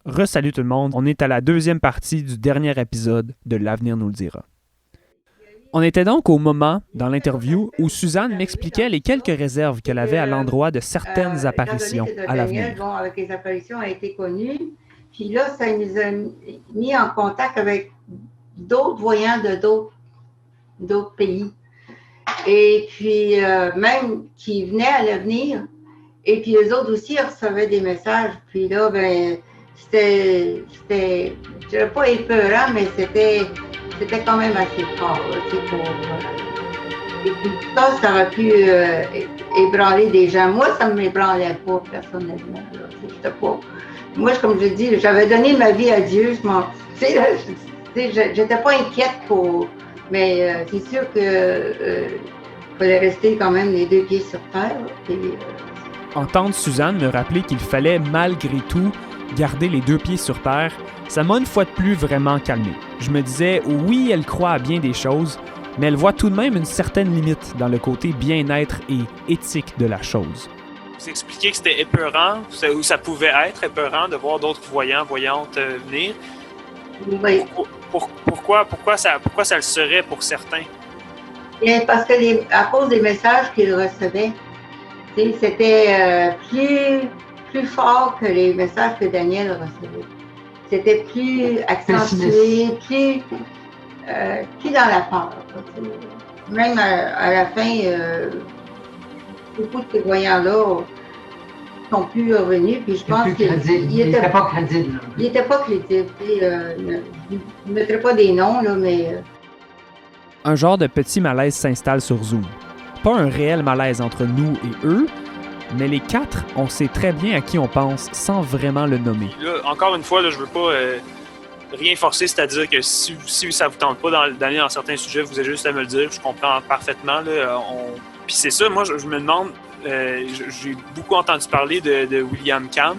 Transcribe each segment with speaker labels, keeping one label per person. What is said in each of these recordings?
Speaker 1: Re-salut tout le monde, on est à la deuxième partie du dernier épisode de L'Avenir nous le dira. On était donc au moment, dans l'interview, où Suzanne m'expliquait les quelques réserves qu'elle avait à l'endroit de certaines apparitions à l'avenir.
Speaker 2: Bon, avec les apparitions a été connu, puis là, ça nous a mis en contact avec d'autres voyants de d'autres pays. Et puis, même qui venaient à l'avenir, et puis eux autres aussi recevaient des messages. Puis là, ben, c'était je dirais pas épeurant, mais c'était quand même assez fort. Et puis ça aurait pu ébranler des gens. Moi, ça ne m'ébranlait pas, personnellement. Moi, comme je dis, j'avais donné ma vie à Dieu. J'étais pas inquiète pour... Mais c'est sûr que fallait rester quand même les deux pieds sur terre.
Speaker 1: Entendre Suzanne me rappeler qu'il fallait malgré tout garder les deux pieds sur terre, ça m'a une fois de plus vraiment calmé. Je me disais, oui, elle croit à bien des choses, mais elle voit tout de même une certaine limite dans le côté bien-être et éthique de la chose.
Speaker 3: Vous expliquez que c'était épeurant, ou ça pouvait être épeurant de voir d'autres voyantes venir.
Speaker 2: Oui.
Speaker 3: Pourquoi ça le serait pour certains?
Speaker 2: Bien, parce que à cause des messages qu'ils recevaient, c'était plus fort que les messages que Daniel recevait. C'était plus accentué, plus dans la peur. Même à la fin, beaucoup de ces voyants-là sont plus revenus. Puis je pense
Speaker 4: qu'il n'était pas crédible.
Speaker 2: Il n'était pas crédible. Je ne mettrai pas des noms, là, mais...
Speaker 1: Un genre de petit malaise s'installe sur Zoom. Pas un réel malaise entre nous et eux, mais les quatre, on sait très bien à qui on pense sans vraiment le nommer.
Speaker 3: Là, encore une fois, là, je veux pas rien forcer, c'est-à-dire que si ça vous tente pas d'aller dans certains sujets, vous avez juste à me le dire, je comprends parfaitement. Puis c'est ça, moi, je me demande, j'ai beaucoup entendu parler de William Cam,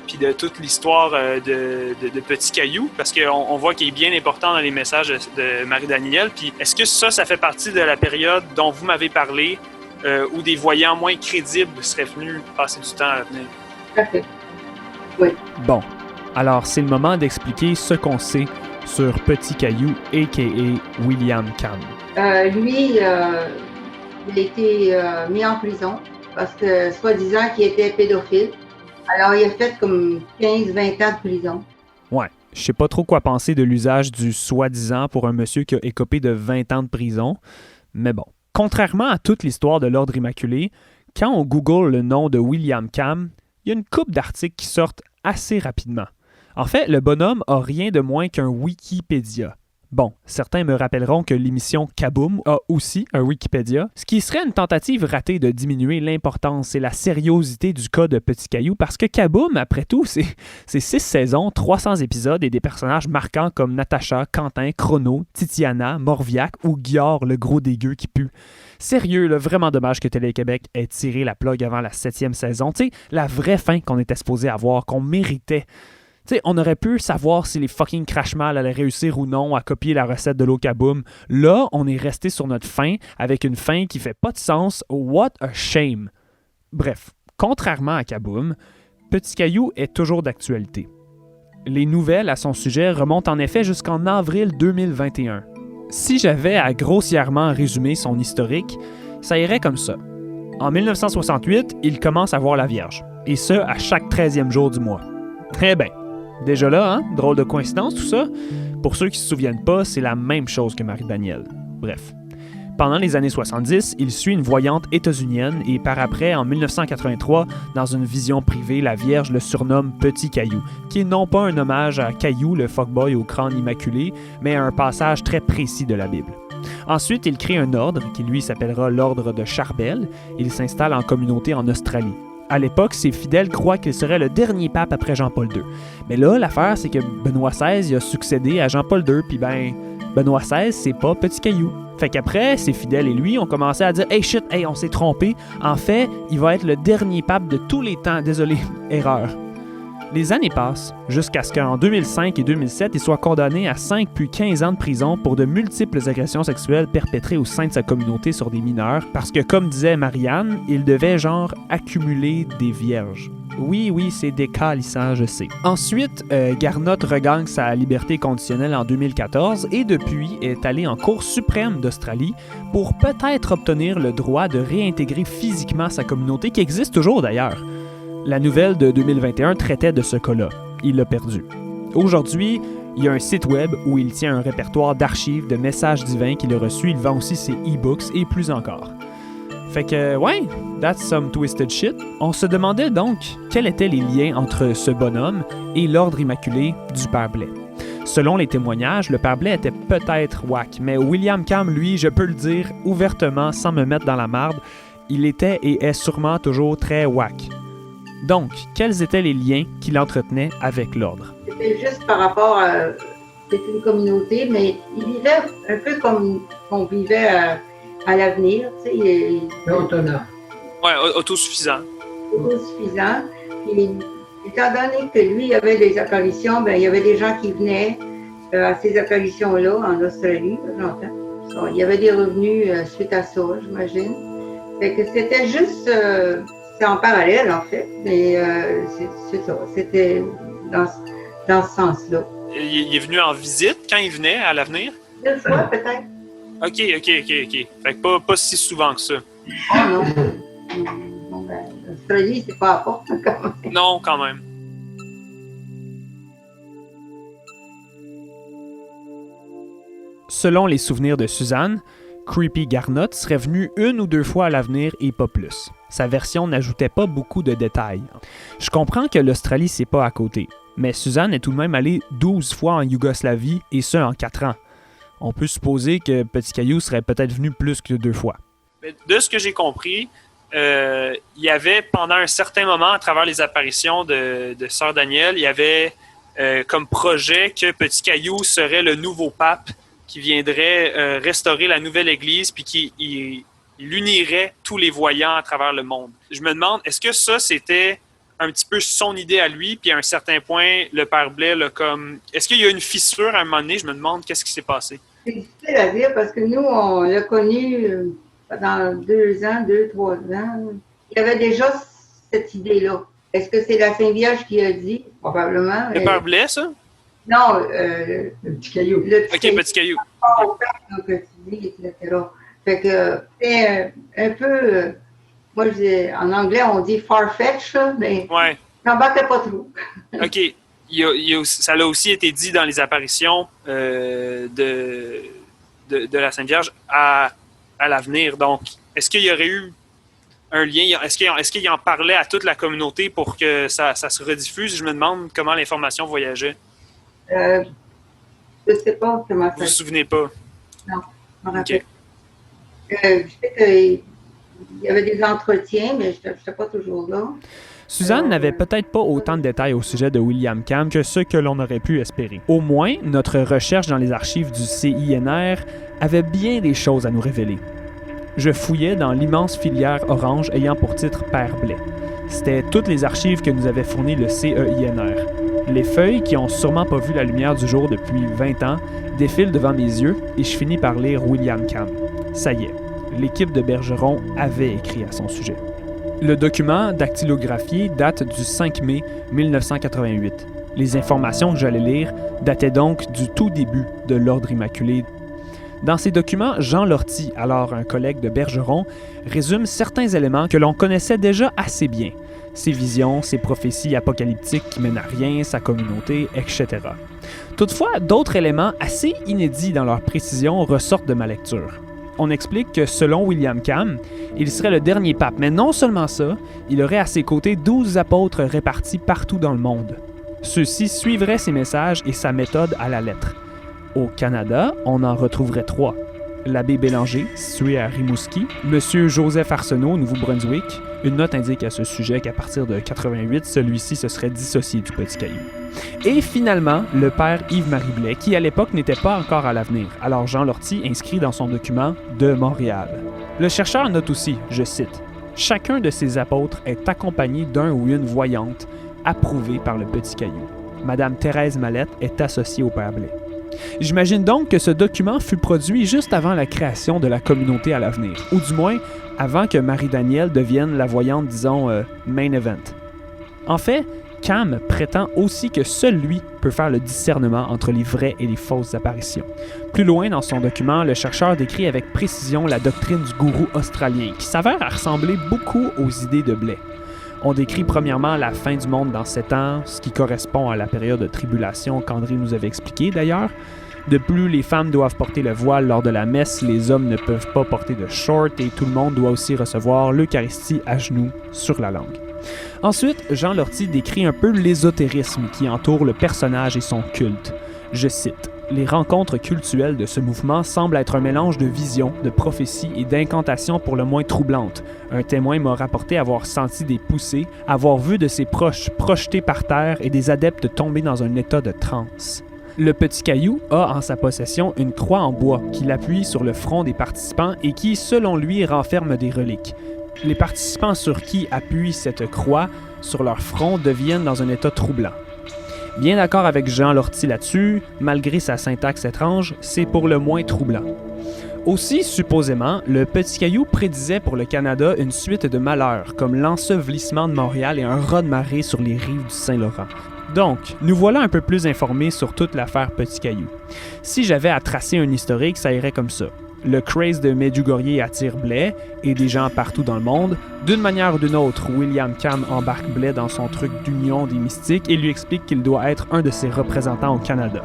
Speaker 3: puis de toute l'histoire de Petit Caillou, parce qu'on voit qu'il est bien important dans les messages de Marie-Danielle. Puis est-ce que ça fait partie de la période dont vous m'avez parlé, où des voyants moins crédibles seraient venus passer du temps à l'avenir?
Speaker 2: Parfait. Oui.
Speaker 1: Bon, alors c'est le moment d'expliquer ce qu'on sait sur Petit Caillou, a.k.a. William Cam.
Speaker 2: Lui, il a été mis en prison parce que, soi-disant, qu'il était pédophile. Alors, il a fait comme 15-20 ans de prison.
Speaker 1: Ouais, je sais pas trop quoi penser de l'usage du soi-disant pour un monsieur qui a écopé de 20 ans de prison, mais bon. Contrairement à toute l'histoire de l'Ordre Immaculé, quand on google le nom de William Cam, il y a une couple d'articles qui sortent assez rapidement. En fait, le bonhomme a rien de moins qu'un Wikipédia. Bon, certains me rappelleront que l'émission Kaboom a aussi un Wikipédia, ce qui serait une tentative ratée de diminuer l'importance et la sériosité du cas de Petit Caillou, parce que Kaboom, après tout, c'est 6 saisons, 300 épisodes et des personnages marquants comme Natacha, Quentin, Chrono, Titiana, Morviac ou Guillard, le gros dégueu qui pue. Sérieux, là, vraiment dommage que Télé-Québec ait tiré la plug avant la 7e saison. Tu sais, la vraie fin qu'on était supposé avoir, qu'on méritait. T'sais, on aurait pu savoir si les fucking Crashmal allaient réussir ou non à copier la recette de l'eau Kaboom. Là, on est resté sur notre fin avec une fin qui fait pas de sens. What a shame! Bref, contrairement à Kaboom, Petit Caillou est toujours d'actualité. Les nouvelles à son sujet remontent en effet jusqu'en avril 2021. Si j'avais à grossièrement résumer son historique, ça irait comme ça. En 1968, il commence à voir la Vierge, et ce, à chaque 13e jour du mois. Très bien. Déjà là, hein? Drôle de coïncidence tout ça. Pour ceux qui ne se souviennent pas, c'est la même chose que Marie-Danielle. Bref. Pendant les années 70, il suit une voyante états-unienne et par après, en 1983, dans une vision privée, la Vierge le surnomme Petit Caillou, qui est non pas un hommage à Caillou, le fuckboy au crâne immaculé, mais à un passage très précis de la Bible. Ensuite, il crée un ordre qui lui s'appellera l'Ordre de Charbel. Il s'installe en communauté en Australie. À l'époque, ses fidèles croient qu'il serait le dernier pape après Jean-Paul II. Mais là, l'affaire, c'est que Benoît XVI a succédé à Jean-Paul II, puis Benoît XVI, c'est pas Petit Caillou. Fait qu'après, ses fidèles et lui ont commencé à dire « Hey shit, hey, on s'est trompé. En fait, il va être le dernier pape de tous les temps. Désolé, erreur. » Les années passent, jusqu'à ce qu'en 2005 et 2007, il soit condamné à 5 puis 15 ans de prison pour de multiples agressions sexuelles perpétrées au sein de sa communauté sur des mineurs, parce que, comme disait Marianne, il devait genre accumuler des vierges. Oui, c'est décalissant, je sais. Ensuite, Garnot regagne sa liberté conditionnelle en 2014 et depuis est allé en Cour suprême d'Australie pour peut-être obtenir le droit de réintégrer physiquement sa communauté, qui existe toujours d'ailleurs. La nouvelle de 2021 traitait de ce cas-là. Il l'a perdu. Aujourd'hui, il y a un site web où il tient un répertoire d'archives de messages divins qu'il a reçus. Il vend aussi ses e-books et plus encore. Fait que, ouais, that's some twisted shit. On se demandait donc quels étaient les liens entre ce bonhomme et l'ordre immaculé du Père Blais. Selon les témoignages, le Père Blais était peut-être whack, mais William Cam, lui, je peux le dire ouvertement sans me mettre dans la marde, il était et est sûrement toujours très whack. Donc, quels étaient les liens qu'il entretenait avec l'ordre?
Speaker 2: C'était juste par rapport à... C'était une communauté, mais il vivait un peu comme on vivait à l'avenir, tu sais.
Speaker 4: Autonome.
Speaker 3: Ouais, autosuffisant.
Speaker 2: Autosuffisant. Puis, étant donné que lui, il avait des apparitions, ben, il y avait des gens qui venaient à ces apparitions-là en Australie, j'entends. Il y avait des revenus suite à ça, j'imagine. Fait que c'était juste... c'est en parallèle, en fait, mais c'est ça. C'était dans ce sens-là.
Speaker 3: Il est venu en visite quand il venait à l'avenir?
Speaker 2: 2 fois, peut-être.
Speaker 3: OK. Fait que pas si souvent que ça.
Speaker 2: Ah non. Bon, ben, l'Australie, c'est pas à porte, quand même.
Speaker 3: Non, quand même.
Speaker 1: Selon les souvenirs de Suzanne, Creepy Garnot serait venu 1 ou 2 fois à l'avenir et pas plus. Sa version n'ajoutait pas beaucoup de détails. Je comprends que l'Australie, c'est pas à côté, mais Suzanne est tout de même allée 12 fois en Yougoslavie, et ce en 4 ans. On peut supposer que Petit Caillou serait peut-être venu plus que 2 fois.
Speaker 3: De ce que j'ai compris, il y avait pendant un certain moment, à travers les apparitions de Sœur Danielle, il y avait comme projet que Petit Caillou serait le nouveau pape qui viendrait restaurer la nouvelle Église puis qui il unirait tous les voyants à travers le monde. Je me demande, est-ce que ça, c'était un petit peu son idée à lui, puis à un certain point, le Père Blais, là, comme... Est-ce qu'il y a une fissure à un moment donné? Je me demande qu'est-ce qui s'est passé.
Speaker 2: C'est difficile à dire parce que nous, on l'a connu pendant 2 ans, 3 ans. Il y avait déjà cette idée-là. Est-ce que c'est la Sainte Vierge qui a dit? Probablement.
Speaker 3: Le Père Blais, ça?
Speaker 2: Non,
Speaker 4: le Petit Caillou.
Speaker 3: Petit Caillou.
Speaker 2: Au Père que tu dis, etc. Fait que c'est un peu... moi, en anglais, on dit far-fetched, mais
Speaker 3: ouais.
Speaker 2: J'embarquais pas trop.
Speaker 3: OK. Ça l'a aussi été dit dans les apparitions de la Sainte Vierge à l'avenir. Donc, est-ce qu'il y aurait eu un lien? Est-ce qu'il en parlait à toute la communauté pour que ça se rediffuse? Je me demande comment l'information voyageait.
Speaker 2: Je ne sais pas comment ça...
Speaker 3: Vous vous souvenez pas?
Speaker 2: Non, je me rappelle.
Speaker 3: Okay.
Speaker 2: Je sais qu'il y avait des entretiens, mais je n'étais pas toujours là.
Speaker 1: Suzanne n'avait peut-être pas autant de détails au sujet de William Cam que ceux que l'on aurait pu espérer. Au moins, notre recherche dans les archives du CINR avait bien des choses à nous révéler. Je fouillais dans l'immense filière orange ayant pour titre Père Blais. C'était toutes les archives que nous avait fournies le CEINR. Les feuilles, qui ont sûrement pas vu la lumière du jour depuis 20 ans, défilent devant mes yeux et je finis par lire William Cam. Ça y est, l'équipe de Bergeron avait écrit à son sujet. Le document dactylographié date du 5 mai 1988. Les informations que j'allais lire dataient donc du tout début de l'Ordre Immaculé. Dans ces documents, Jean Lortie, alors un collègue de Bergeron, résume certains éléments que l'on connaissait déjà assez bien. Ses visions, ses prophéties apocalyptiques qui mènent à rien, sa communauté, etc. Toutefois, d'autres éléments assez inédits dans leur précision ressortent de ma lecture. On explique que selon William Cam, il serait le dernier pape, mais non seulement ça, il aurait à ses côtés 12 apôtres répartis partout dans le monde. Ceux-ci suivraient ses messages et sa méthode à la lettre. Au Canada, on en retrouverait 3. L'abbé Bélanger, situé à Rimouski, Monsieur Joseph Arsenault, au Nouveau-Brunswick. Une note indique à ce sujet qu'à partir de 88, celui-ci se serait dissocié du Petit Caillou. Et finalement, le père Yves-Marie Blais, qui à l'époque n'était pas encore à l'avenir, alors Jean Lortie inscrit dans son document « de Montréal ». Le chercheur note aussi, je cite, « Chacun de ces apôtres est accompagné d'un ou une voyante, approuvée par le Petit Caillou. Madame Thérèse Mallette est associée au père Blais. » J'imagine donc que ce document fut produit juste avant la création de la communauté à l'avenir, ou du moins avant que Marie-Danielle devienne la voyante, disons, main event. En fait, Cam prétend aussi que seul lui peut faire le discernement entre les vraies et les fausses apparitions. Plus loin dans son document, le chercheur décrit avec précision la doctrine du gourou australien, qui s'avère ressembler beaucoup aux idées de Blais. On décrit premièrement la fin du monde dans 7 ans, ce qui correspond à la période de tribulation qu'André nous avait expliqué d'ailleurs. De plus, les femmes doivent porter le voile lors de la messe, les hommes ne peuvent pas porter de short et tout le monde doit aussi recevoir l'Eucharistie à genoux sur la langue. Ensuite, Jean Lortie décrit un peu l'ésotérisme qui entoure le personnage et son culte. Je cite: « Les rencontres cultuelles de ce mouvement semblent être un mélange de visions, de prophéties et d'incantations pour le moins troublantes. Un témoin m'a rapporté avoir senti des poussées, avoir vu de ses proches projetés par terre et des adeptes tomber dans un état de transe. » Le Petit Caillou a en sa possession une croix en bois qu'il appuie sur le front des participants et qui, selon lui, renferme des reliques. Les participants sur qui appuie cette croix sur leur front deviennent dans un état troublant. Bien d'accord avec Jean Lortie là-dessus, malgré sa syntaxe étrange, c'est pour le moins troublant. Aussi, supposément, le Petit Caillou prédisait pour le Canada une suite de malheurs, comme l'ensevelissement de Montréal et un raz-de-marée sur les rives du Saint-Laurent. Donc, nous voilà un peu plus informés sur toute l'affaire Petit Caillou. Si j'avais à tracer un historique, ça irait comme ça. Le craze de Medjugorje attire Blais et des gens partout dans le monde. D'une manière ou d'une autre, William Cam embarque Blais dans son truc d'union des mystiques et lui explique qu'il doit être un de ses représentants au Canada.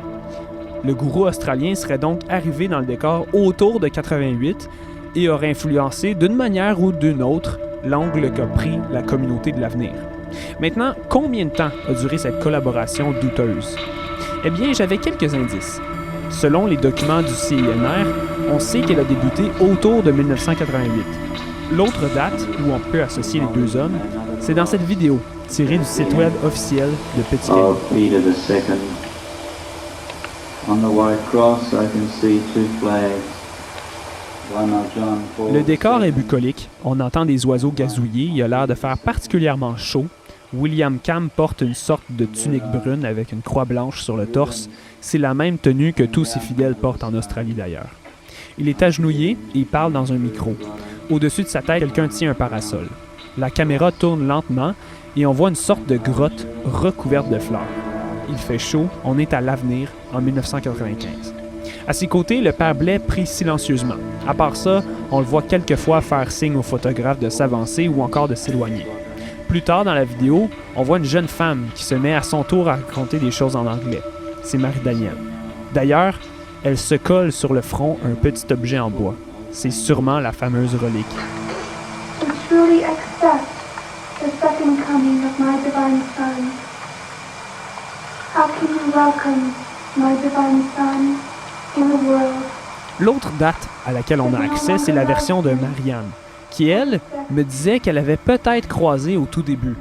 Speaker 1: Le gourou australien serait donc arrivé dans le décor autour de 88 et aurait influencé d'une manière ou d'une autre l'angle qu'a pris la communauté de l'avenir. Maintenant, combien de temps a duré cette collaboration douteuse? Eh bien, j'avais quelques indices. Selon les documents du CINR, on sait qu'elle a débuté autour de 1988. L'autre date où on peut associer les deux hommes, c'est dans cette vidéo, tirée du site web officiel de Petit Caillou.
Speaker 5: Peter II. On the white cross, I can see 2 flags. One of John Paul.
Speaker 1: Le décor est bucolique, on entend des oiseaux gazouiller, il a l'air de faire particulièrement chaud. William Cam porte une sorte de tunique brune avec une croix blanche sur le torse. C'est la même tenue que tous ses fidèles portent en Australie d'ailleurs. Il est agenouillé et il parle dans un micro. Au-dessus de sa tête, quelqu'un tient un parasol. La caméra tourne lentement et on voit une sorte de grotte recouverte de fleurs. Il fait chaud, on est à l'avenir en 1995. À ses côtés, le père Blais prie silencieusement. À part ça, on le voit quelquefois faire signe aux photographes de s'avancer ou encore de s'éloigner. Plus tard dans la vidéo, on voit une jeune femme qui se met à son tour à raconter des choses en anglais. C'est Marie-Danielle. D'ailleurs, elle se colle sur le front un petit objet en bois. C'est sûrement la fameuse relique.
Speaker 6: To truly accept the second coming of my divine Son. How can you welcome my divine Son in the world?
Speaker 1: L'autre date à laquelle on a accès, c'est la version de Marianne, qui, elle, me disait qu'elle avait peut-être croisé au tout début,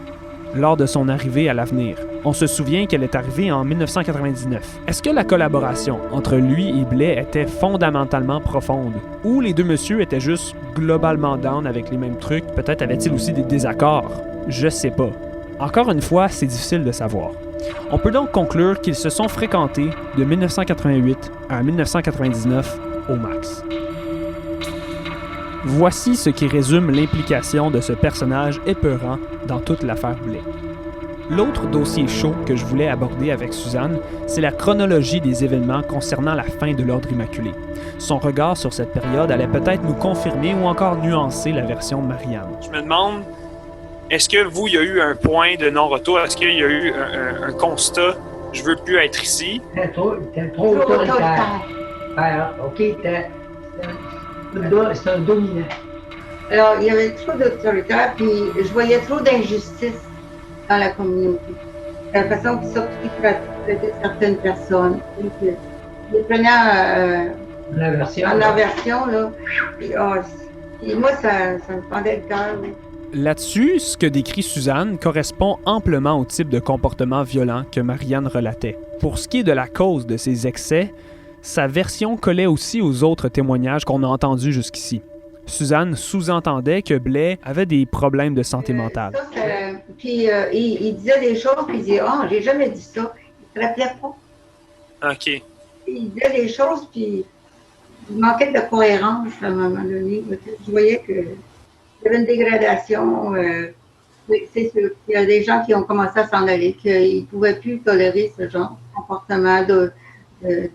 Speaker 1: lors de son arrivée à l'avenir. On se souvient qu'elle est arrivée en 1999. Est-ce que la collaboration entre lui et Blais était fondamentalement profonde? Ou les deux messieurs étaient juste globalement down avec les mêmes trucs? Peut-être avait-il aussi des désaccords? Je sais pas. Encore une fois, c'est difficile de savoir. On peut donc conclure qu'ils se sont fréquentés de 1988 à 1999 au max. Voici ce qui résume l'implication de ce personnage épeurant dans toute l'affaire Blais. L'autre dossier chaud que je voulais aborder avec Suzanne, c'est la chronologie des événements concernant la fin de l'Ordre Immaculé. Son regard sur cette période allait peut-être nous confirmer ou encore nuancer la version de Marianne.
Speaker 3: Je me demande, est-ce que vous, il y a eu un point de non-retour? Est-ce qu'il y a eu un constat, je veux plus être ici?
Speaker 4: T'es trop autoritaire. OK, c'est un dominant.
Speaker 2: Alors, il y avait trop d'autoritaire, puis je voyais trop d'injustice dans la communauté. La façon qu'ils traitaient certaines personnes. Ils les prenaient en aversion, là. Et moi, ça me pendait le cœur. Oui.
Speaker 1: Là-dessus, ce que décrit Suzanne correspond amplement au type de comportement violent que Marianne relatait. Pour ce qui est de la cause de ces excès, sa version collait aussi aux autres témoignages qu'on a entendus jusqu'ici. Suzanne sous-entendait que Blais avait des problèmes de santé mentale.
Speaker 2: Puis il disait des choses, puis il disait « Ah, j'ai jamais dit ça. » Il ne se rappelait pas.
Speaker 3: OK.
Speaker 2: Il disait des choses, puis il manquait de cohérence à un moment donné. Je voyais qu'il y avait une dégradation Oui, c'est sûr. Il y a des gens qui ont commencé à s'en aller, qu'ils ne pouvaient plus tolérer ce genre de comportement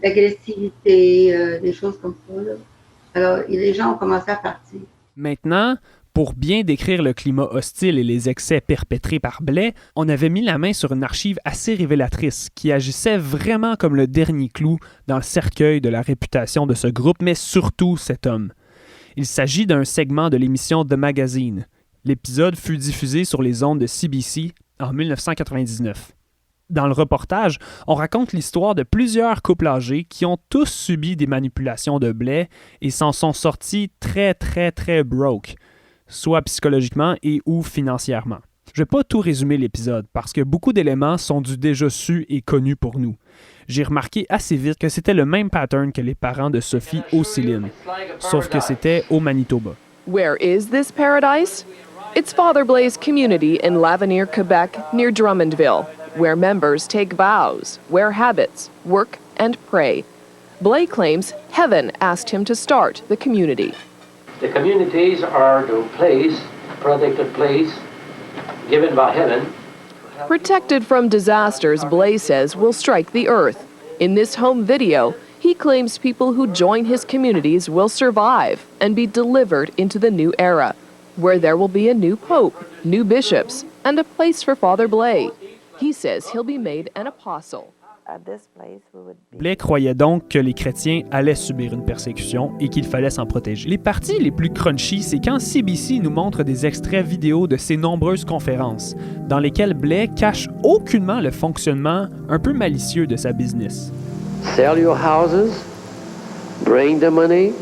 Speaker 2: d'agressivité, des choses comme ça, là. Alors, les gens ont commencé à partir.
Speaker 1: Maintenant, pour bien décrire le climat hostile et les excès perpétrés par Blais, on avait mis la main sur une archive assez révélatrice qui agissait vraiment comme le dernier clou dans le cercueil de la réputation de ce groupe, mais surtout cet homme. Il s'agit d'un segment de l'émission The Magazine. L'épisode fut diffusé sur les ondes de CBC en 1999. Dans le reportage, on raconte l'histoire de plusieurs couples âgés qui ont tous subi des manipulations de Blais et s'en sont sortis très broke, soit psychologiquement et ou financièrement. Je ne vais pas tout résumer l'épisode parce que beaucoup d'éléments sont du déjà su et connu pour nous. J'ai remarqué assez vite que c'était le même pattern que les parents de Sophie au Céline, sauf que c'était au Manitoba.
Speaker 7: Where is this paradise? It's Father Blais community in L'avenir, Quebec, near Drummondville, where members take vows, wear habits, work, and pray. Blais claims heaven asked him to start the community.
Speaker 8: The communities are the place, protected place, given by heaven.
Speaker 7: Protected from disasters, Blais says will strike the earth. In this home video, he claims people who join his communities will survive and be delivered into the new era, where there will be a new pope, new bishops, and a place for Father Blais. He says he'll be made an apostle.
Speaker 1: Blais croyait donc que les chrétiens allaient subir une persécution et qu'il fallait s'en protéger. Les parties les plus crunchy, c'est quand CBC nous montre des extraits vidéo de ses nombreuses conférences, dans lesquelles Blais cache aucunement le fonctionnement un peu malicieux de sa business.
Speaker 8: Sell your houses, bring the money,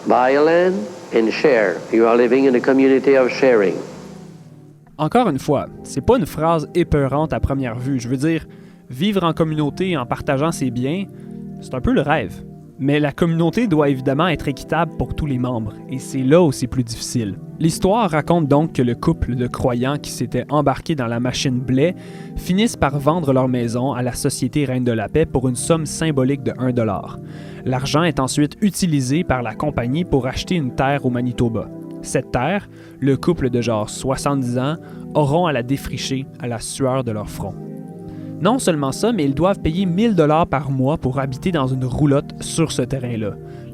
Speaker 8: buy a land, and share. You are living in a community of sharing.
Speaker 1: Encore une fois, c'est pas une phrase épeurante à première vue. Je veux dire, vivre en communauté en partageant ses biens, c'est un peu le rêve. Mais la communauté doit évidemment être équitable pour tous les membres, et c'est là où c'est plus difficile. L'histoire raconte donc que le couple de croyants qui s'étaient embarqués dans la machine Blais finissent par vendre leur maison à la Société Reine de la Paix pour une somme symbolique de 1 $. L'argent est ensuite utilisé par la compagnie pour acheter une terre au Manitoba. Cette terre, le couple de genre 70 ans auront à la défricher à la sueur de leur front. Non seulement ça, mais ils doivent payer 1 000 $ par mois pour habiter dans une roulotte sur ce terrain-là.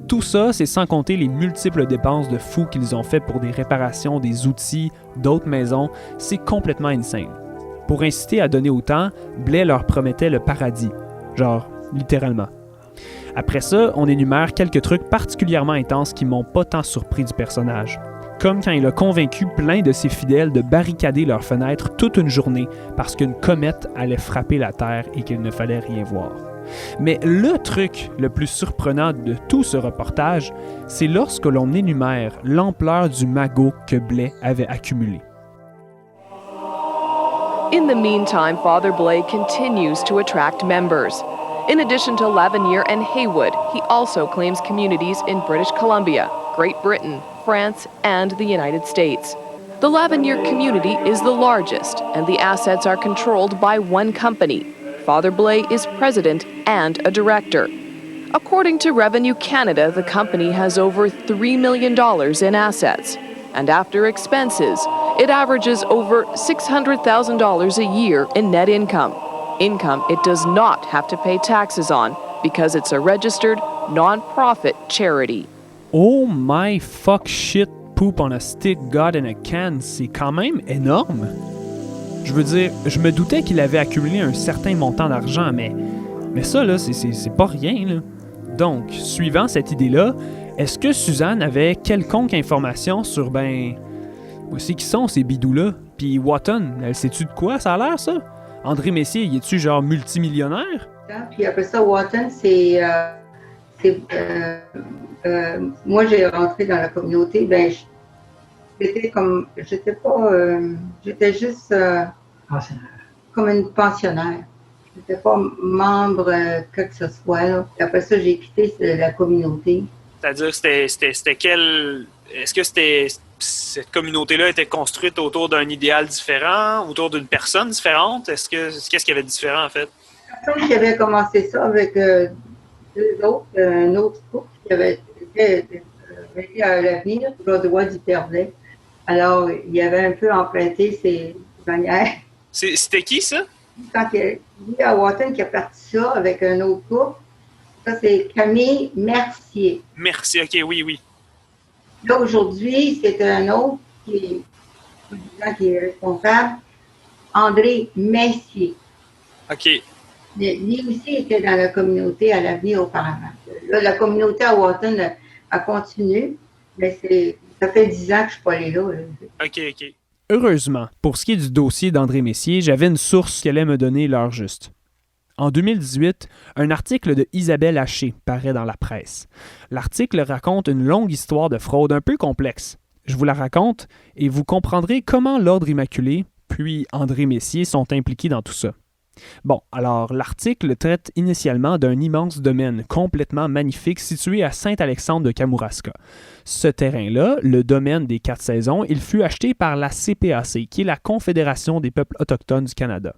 Speaker 1: Tout ça, c'est sans compter les multiples dépenses de fous qu'ils ont fait pour des réparations, des outils, d'autres maisons. C'est complètement insane. Pour inciter à donner autant, Blais leur promettait le paradis. Genre, littéralement. Après ça, on énumère quelques trucs particulièrement intenses qui m'ont pas tant surpris du personnage. Comme quand il a convaincu plein de ses fidèles de barricader leurs fenêtres toute une journée parce qu'une comète allait frapper la Terre et qu'il ne fallait rien voir. Mais le truc le plus surprenant de tout ce reportage, c'est lorsque l'on énumère l'ampleur du magot que Blais avait accumulé.
Speaker 7: In the meantime, Father Blais continues to attract members. In addition to L'avenir and Haywood, he also claims communities in British Columbia, Great Britain, France, and the United States. The L'avenir community is the largest, and the assets are controlled by one company. Father Blais is president and a director. According to Revenue Canada, the company has over $3 million in assets. And after expenses, it averages over $600,000 a year in net income. Income it does not have to pay taxes on because it's a registered, non-profit charity.
Speaker 1: Oh my fuck shit poop on a stick God in a can, c'est quand même énorme. Je veux dire, je me doutais qu'il avait accumulé un certain montant d'argent, mais ça là, c'est pas rien là. Donc, suivant cette idée-là, est-ce que Suzanne avait quelconque information sur voici qui sont ces bidous-là? Puis Watton, elle sait-tu de quoi ça a l'air ça? André Messier, y est-tu genre multimillionnaire?
Speaker 2: Puis après ça, Watton, moi j'ai rentré dans la communauté, j'étais juste comme une pensionnaire. Je n'étais pas membre que ce soit. Là. Après ça, j'ai quitté la communauté.
Speaker 3: C'est-à-dire, c'était quel... Est-ce que cette communauté-là était construite autour d'un idéal différent, autour d'une personne différente? Qu'est-ce qu'il y avait de différent, en fait?
Speaker 2: La personne qui avait commencé ça avec deux autres, un autre couple qui avait été à l'avenir, le droit du Père Blais. Alors, il avait un peu emprunté ses manières.
Speaker 3: C'était qui, ça?
Speaker 2: Quand Guy Awatan qui a parti ça avec un autre couple, ça c'est Camille Mercier.
Speaker 3: Merci, ok, oui.
Speaker 2: Là, aujourd'hui, c'est un autre qui est responsable, André Messier.
Speaker 3: OK.
Speaker 2: Lui aussi était dans la communauté à l'avenir auparavant. Là, la communauté à Wharton a continué, mais ça fait 10 ans que je ne suis pas allée là.
Speaker 3: OK.
Speaker 1: Heureusement, pour ce qui est du dossier d'André Messier, j'avais une source qui allait me donner l'heure juste. En 2018, un article de Isabelle Haché paraît dans la presse. L'article raconte une longue histoire de fraude un peu complexe. Je vous la raconte et vous comprendrez comment l'Ordre Immaculé, puis André Messier sont impliqués dans tout ça. Bon, alors l'article traite initialement d'un immense domaine complètement magnifique situé à Saint-Alexandre de Kamouraska. Ce terrain-là, le domaine des 4 saisons, il fut acheté par la CPAC, qui est la Confédération des peuples autochtones du Canada.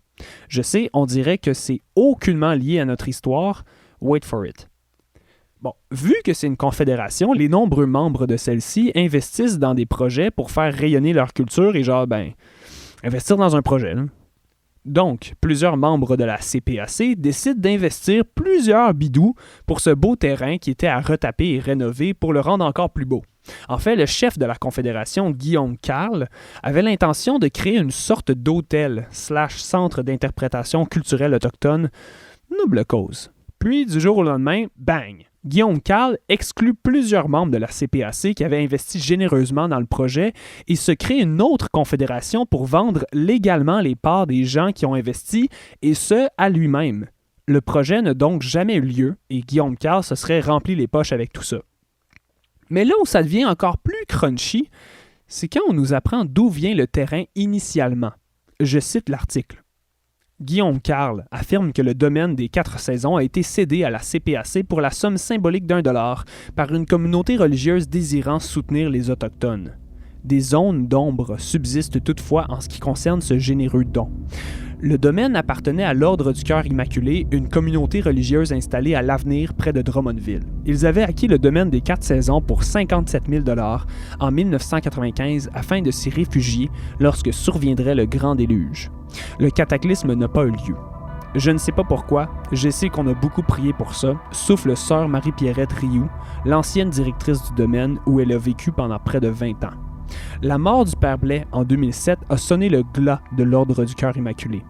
Speaker 1: Je sais, on dirait que c'est aucunement lié à notre histoire. Wait for it. Bon, vu que c'est une confédération, les nombreux membres de celle-ci investissent dans des projets pour faire rayonner leur culture et investir dans un projet, là. Donc, plusieurs membres de la CPAC décident d'investir plusieurs bidous pour ce beau terrain qui était à retaper et rénover pour le rendre encore plus beau. En fait, le chef de la Confédération, Guillaume Carle, avait l'intention de créer une sorte d'hôtel / centre d'interprétation culturelle autochtone, noble cause. Puis, du jour au lendemain, bang! Guillaume Carle exclut plusieurs membres de la CPAC qui avaient investi généreusement dans le projet et se crée une autre confédération pour vendre légalement les parts des gens qui ont investi, et ce, à lui-même. Le projet n'a donc jamais eu lieu et Guillaume Carle se serait rempli les poches avec tout ça. Mais là où ça devient encore plus crunchy, c'est quand on nous apprend d'où vient le terrain initialement. Je cite l'article. Guillaume Carle affirme que le domaine des 4 saisons a été cédé à la CPAC pour la somme symbolique d'$1 par une communauté religieuse désirant soutenir les Autochtones. Des zones d'ombre subsistent toutefois en ce qui concerne ce généreux don. Le domaine appartenait à l'Ordre du Cœur Immaculé, une communauté religieuse installée à l'Avenir près de Drummondville. Ils avaient acquis le domaine des 4 saisons pour 57 000 $ en 1995 afin de s'y réfugier lorsque surviendrait le grand déluge. Le cataclysme n'a pas eu lieu. Je ne sais pas pourquoi, je sais qu'on a beaucoup prié pour ça, souffle sœur Marie-Pierrette Rioux, l'ancienne directrice du domaine où elle a vécu pendant près de 20 ans. La mort du père Blais en 2007 a sonné le glas de l'Ordre du Cœur Immaculé.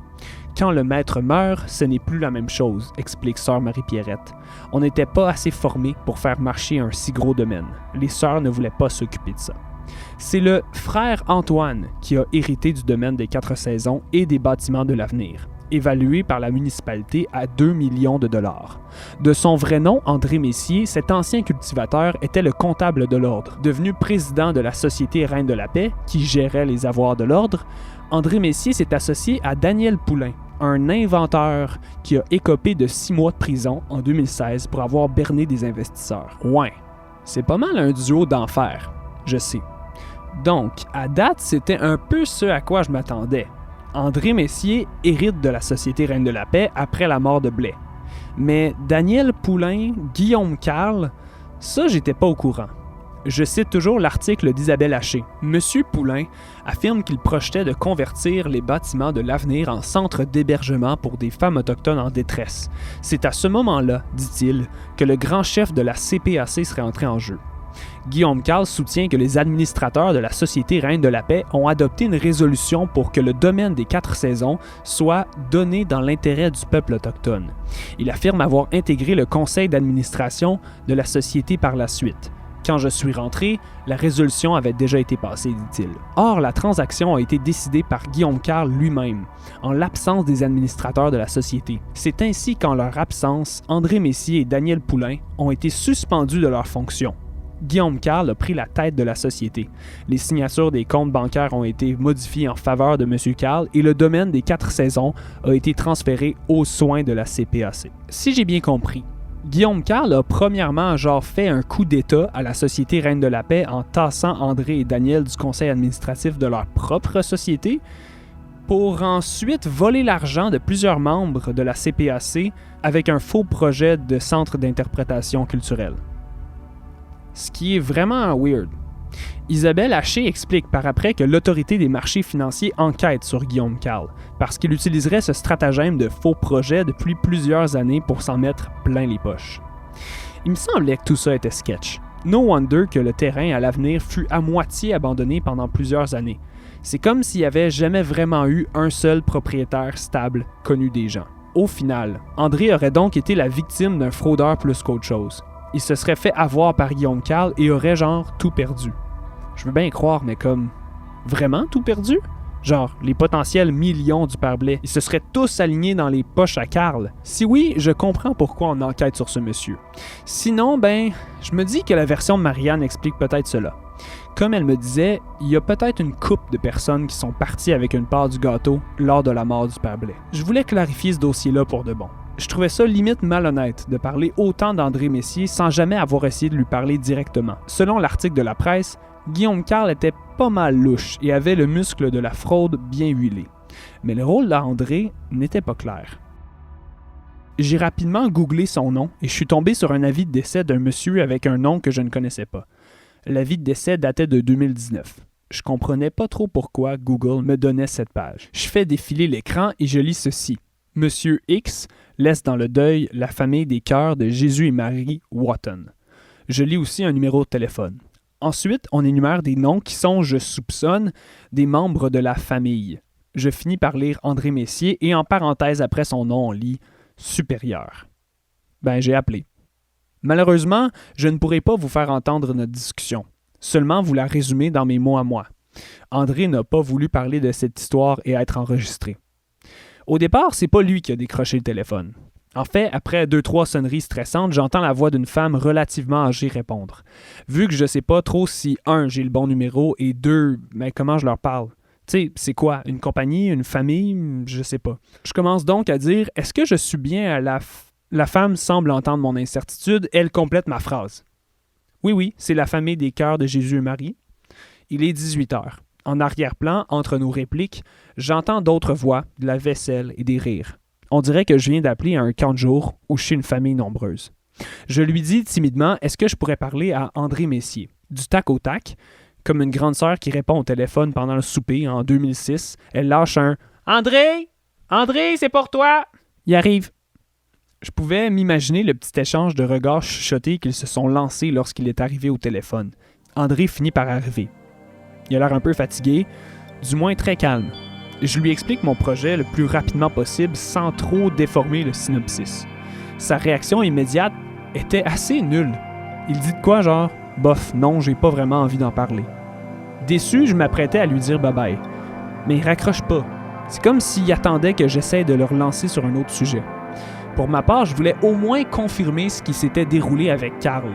Speaker 1: Quand le maître meurt, ce n'est plus la même chose, explique sœur Marie-Pierrette. On n'était pas assez formés pour faire marcher un si gros domaine. Les sœurs ne voulaient pas s'occuper de ça. C'est le frère Antoine qui a hérité du domaine des 4 saisons et des bâtiments de l'Avenir, évalué par la municipalité à 2 millions de $. De son vrai nom, André Messier, cet ancien cultivateur était le comptable de l'Ordre. Devenu président de la Société Reine de la Paix, qui gérait les avoirs de l'Ordre, André Messier s'est associé à Daniel Poulain, un inventeur qui a écopé de 6 mois de prison en 2016 pour avoir berné des investisseurs. Ouais, c'est pas mal un duo d'enfer, je sais. Donc, à date, c'était un peu ce à quoi je m'attendais. André Messier hérite de la Société Reine de la Paix après la mort de Blais. Mais Daniel Poulain, Guillaume Carle, ça, j'étais pas au courant. Je cite toujours l'article d'Isabelle Haché. Monsieur Poulain affirme qu'il projetait de convertir les bâtiments de l'Avenir en centre d'hébergement pour des femmes autochtones en détresse. C'est à ce moment-là, dit-il, que le grand chef de la CPAC serait entré en jeu. Guillaume Carle soutient que les administrateurs de la Société Reine de la Paix ont adopté une résolution pour que le domaine des 4 saisons soit donné dans l'intérêt du peuple autochtone. Il affirme avoir intégré le conseil d'administration de la Société par la suite. Quand je suis rentré, la résolution avait déjà été passée, dit-il. Or, la transaction a été décidée par Guillaume Carle lui-même, en l'absence des administrateurs de la Société. C'est ainsi qu'en leur absence, André Messier et Daniel Poulain ont été suspendus de leurs fonctions. Guillaume Carle a pris la tête de la société. Les signatures des comptes bancaires ont été modifiées en faveur de M. Carle et le domaine des 4 saisons a été transféré aux soins de la CPAC. Si j'ai bien compris, Guillaume Carle a premièrement fait un coup d'État à la Société Reine de la Paix en tassant André et Daniel du conseil administratif de leur propre société, pour ensuite voler l'argent de plusieurs membres de la CPAC avec un faux projet de centre d'interprétation culturelle. Ce qui est vraiment weird. Isabelle Haché explique par après que l'autorité des marchés financiers enquête sur Guillaume Carle, parce qu'il utiliserait ce stratagème de faux projet depuis plusieurs années pour s'en mettre plein les poches. Il me semblait que tout ça était sketch. No wonder que le terrain à l'avenir fut à moitié abandonné pendant plusieurs années. C'est comme s'il n'y avait jamais vraiment eu un seul propriétaire stable connu des gens. Au final, André aurait donc été la victime d'un fraudeur plus qu'autre chose. Il se serait fait avoir par Guillaume Carle et aurait genre tout perdu. Je veux bien croire, mais comme... Vraiment tout perdu? Genre, les potentiels millions du père Blais, ils se seraient tous alignés dans les poches à Carle. Si oui, je comprends pourquoi on enquête sur ce monsieur. Sinon, je me dis que la version de Marianne explique peut-être cela. Comme elle me disait, il y a peut-être une couple de personnes qui sont parties avec une part du gâteau lors de la mort du père Blais. Je voulais clarifier ce dossier-là pour de bon. Je trouvais ça limite malhonnête de parler autant d'André Messier sans jamais avoir essayé de lui parler directement. Selon l'article de la presse, Guillaume Carle était pas mal louche et avait le muscle de la fraude bien huilé. Mais le rôle d'André n'était pas clair. J'ai rapidement googlé son nom et je suis tombé sur un avis de décès d'un monsieur avec un nom que je ne connaissais pas. L'avis de décès datait de 2019. Je comprenais pas trop pourquoi Google me donnait cette page. Je fais défiler l'écran et je lis ceci. Monsieur X laisse dans le deuil la famille des cœurs de Jésus et Marie Wotton. Je lis aussi un numéro de téléphone. Ensuite, on énumère des noms qui sont, je soupçonne, des membres de la famille. Je finis par lire André Messier et en parenthèse après son nom, on lit « supérieur ». J'ai appelé. Malheureusement, je ne pourrai pas vous faire entendre notre discussion, seulement vous la résumer dans mes mots à moi. André n'a pas voulu parler de cette histoire et être enregistré. Au départ, c'est pas lui qui a décroché le téléphone. En fait, après 2-3 sonneries stressantes, j'entends la voix d'une femme relativement âgée répondre. Vu que je sais pas trop si 1, j'ai le bon numéro et 2, comment je leur parle. Tu sais, c'est quoi? Une compagnie? Une famille? Je sais pas. Je commence donc à dire, est-ce que je suis bien à La femme semble entendre mon incertitude, elle complète ma phrase. Oui, c'est la famille des cœurs de Jésus et Marie. Il est 18h. En arrière-plan, entre nos répliques, j'entends d'autres voix, de la vaisselle et des rires. On dirait que je viens d'appeler à un camp de jour où je suis une famille nombreuse. Je lui dis timidement, est-ce que je pourrais parler à André Messier? Du tac au tac, comme une grande sœur qui répond au téléphone pendant le souper en 2006, elle lâche un « André! André, c'est pour toi! » Il arrive. Je pouvais m'imaginer le petit échange de regards chuchotés qu'ils se sont lancés lorsqu'il est arrivé au téléphone. André finit par arriver. Il a l'air un peu fatigué, du moins très calme. Je lui explique mon projet le plus rapidement possible sans trop déformer le synopsis. Sa réaction immédiate était assez nulle. Il dit de quoi genre « Bof, non, j'ai pas vraiment envie d'en parler ». Déçu, je m'apprêtais à lui dire bye-bye. Mais il raccroche pas. C'est comme s'il attendait que j'essaie de le relancer sur un autre sujet. Pour ma part, je voulais au moins confirmer ce qui s'était déroulé avec Carle.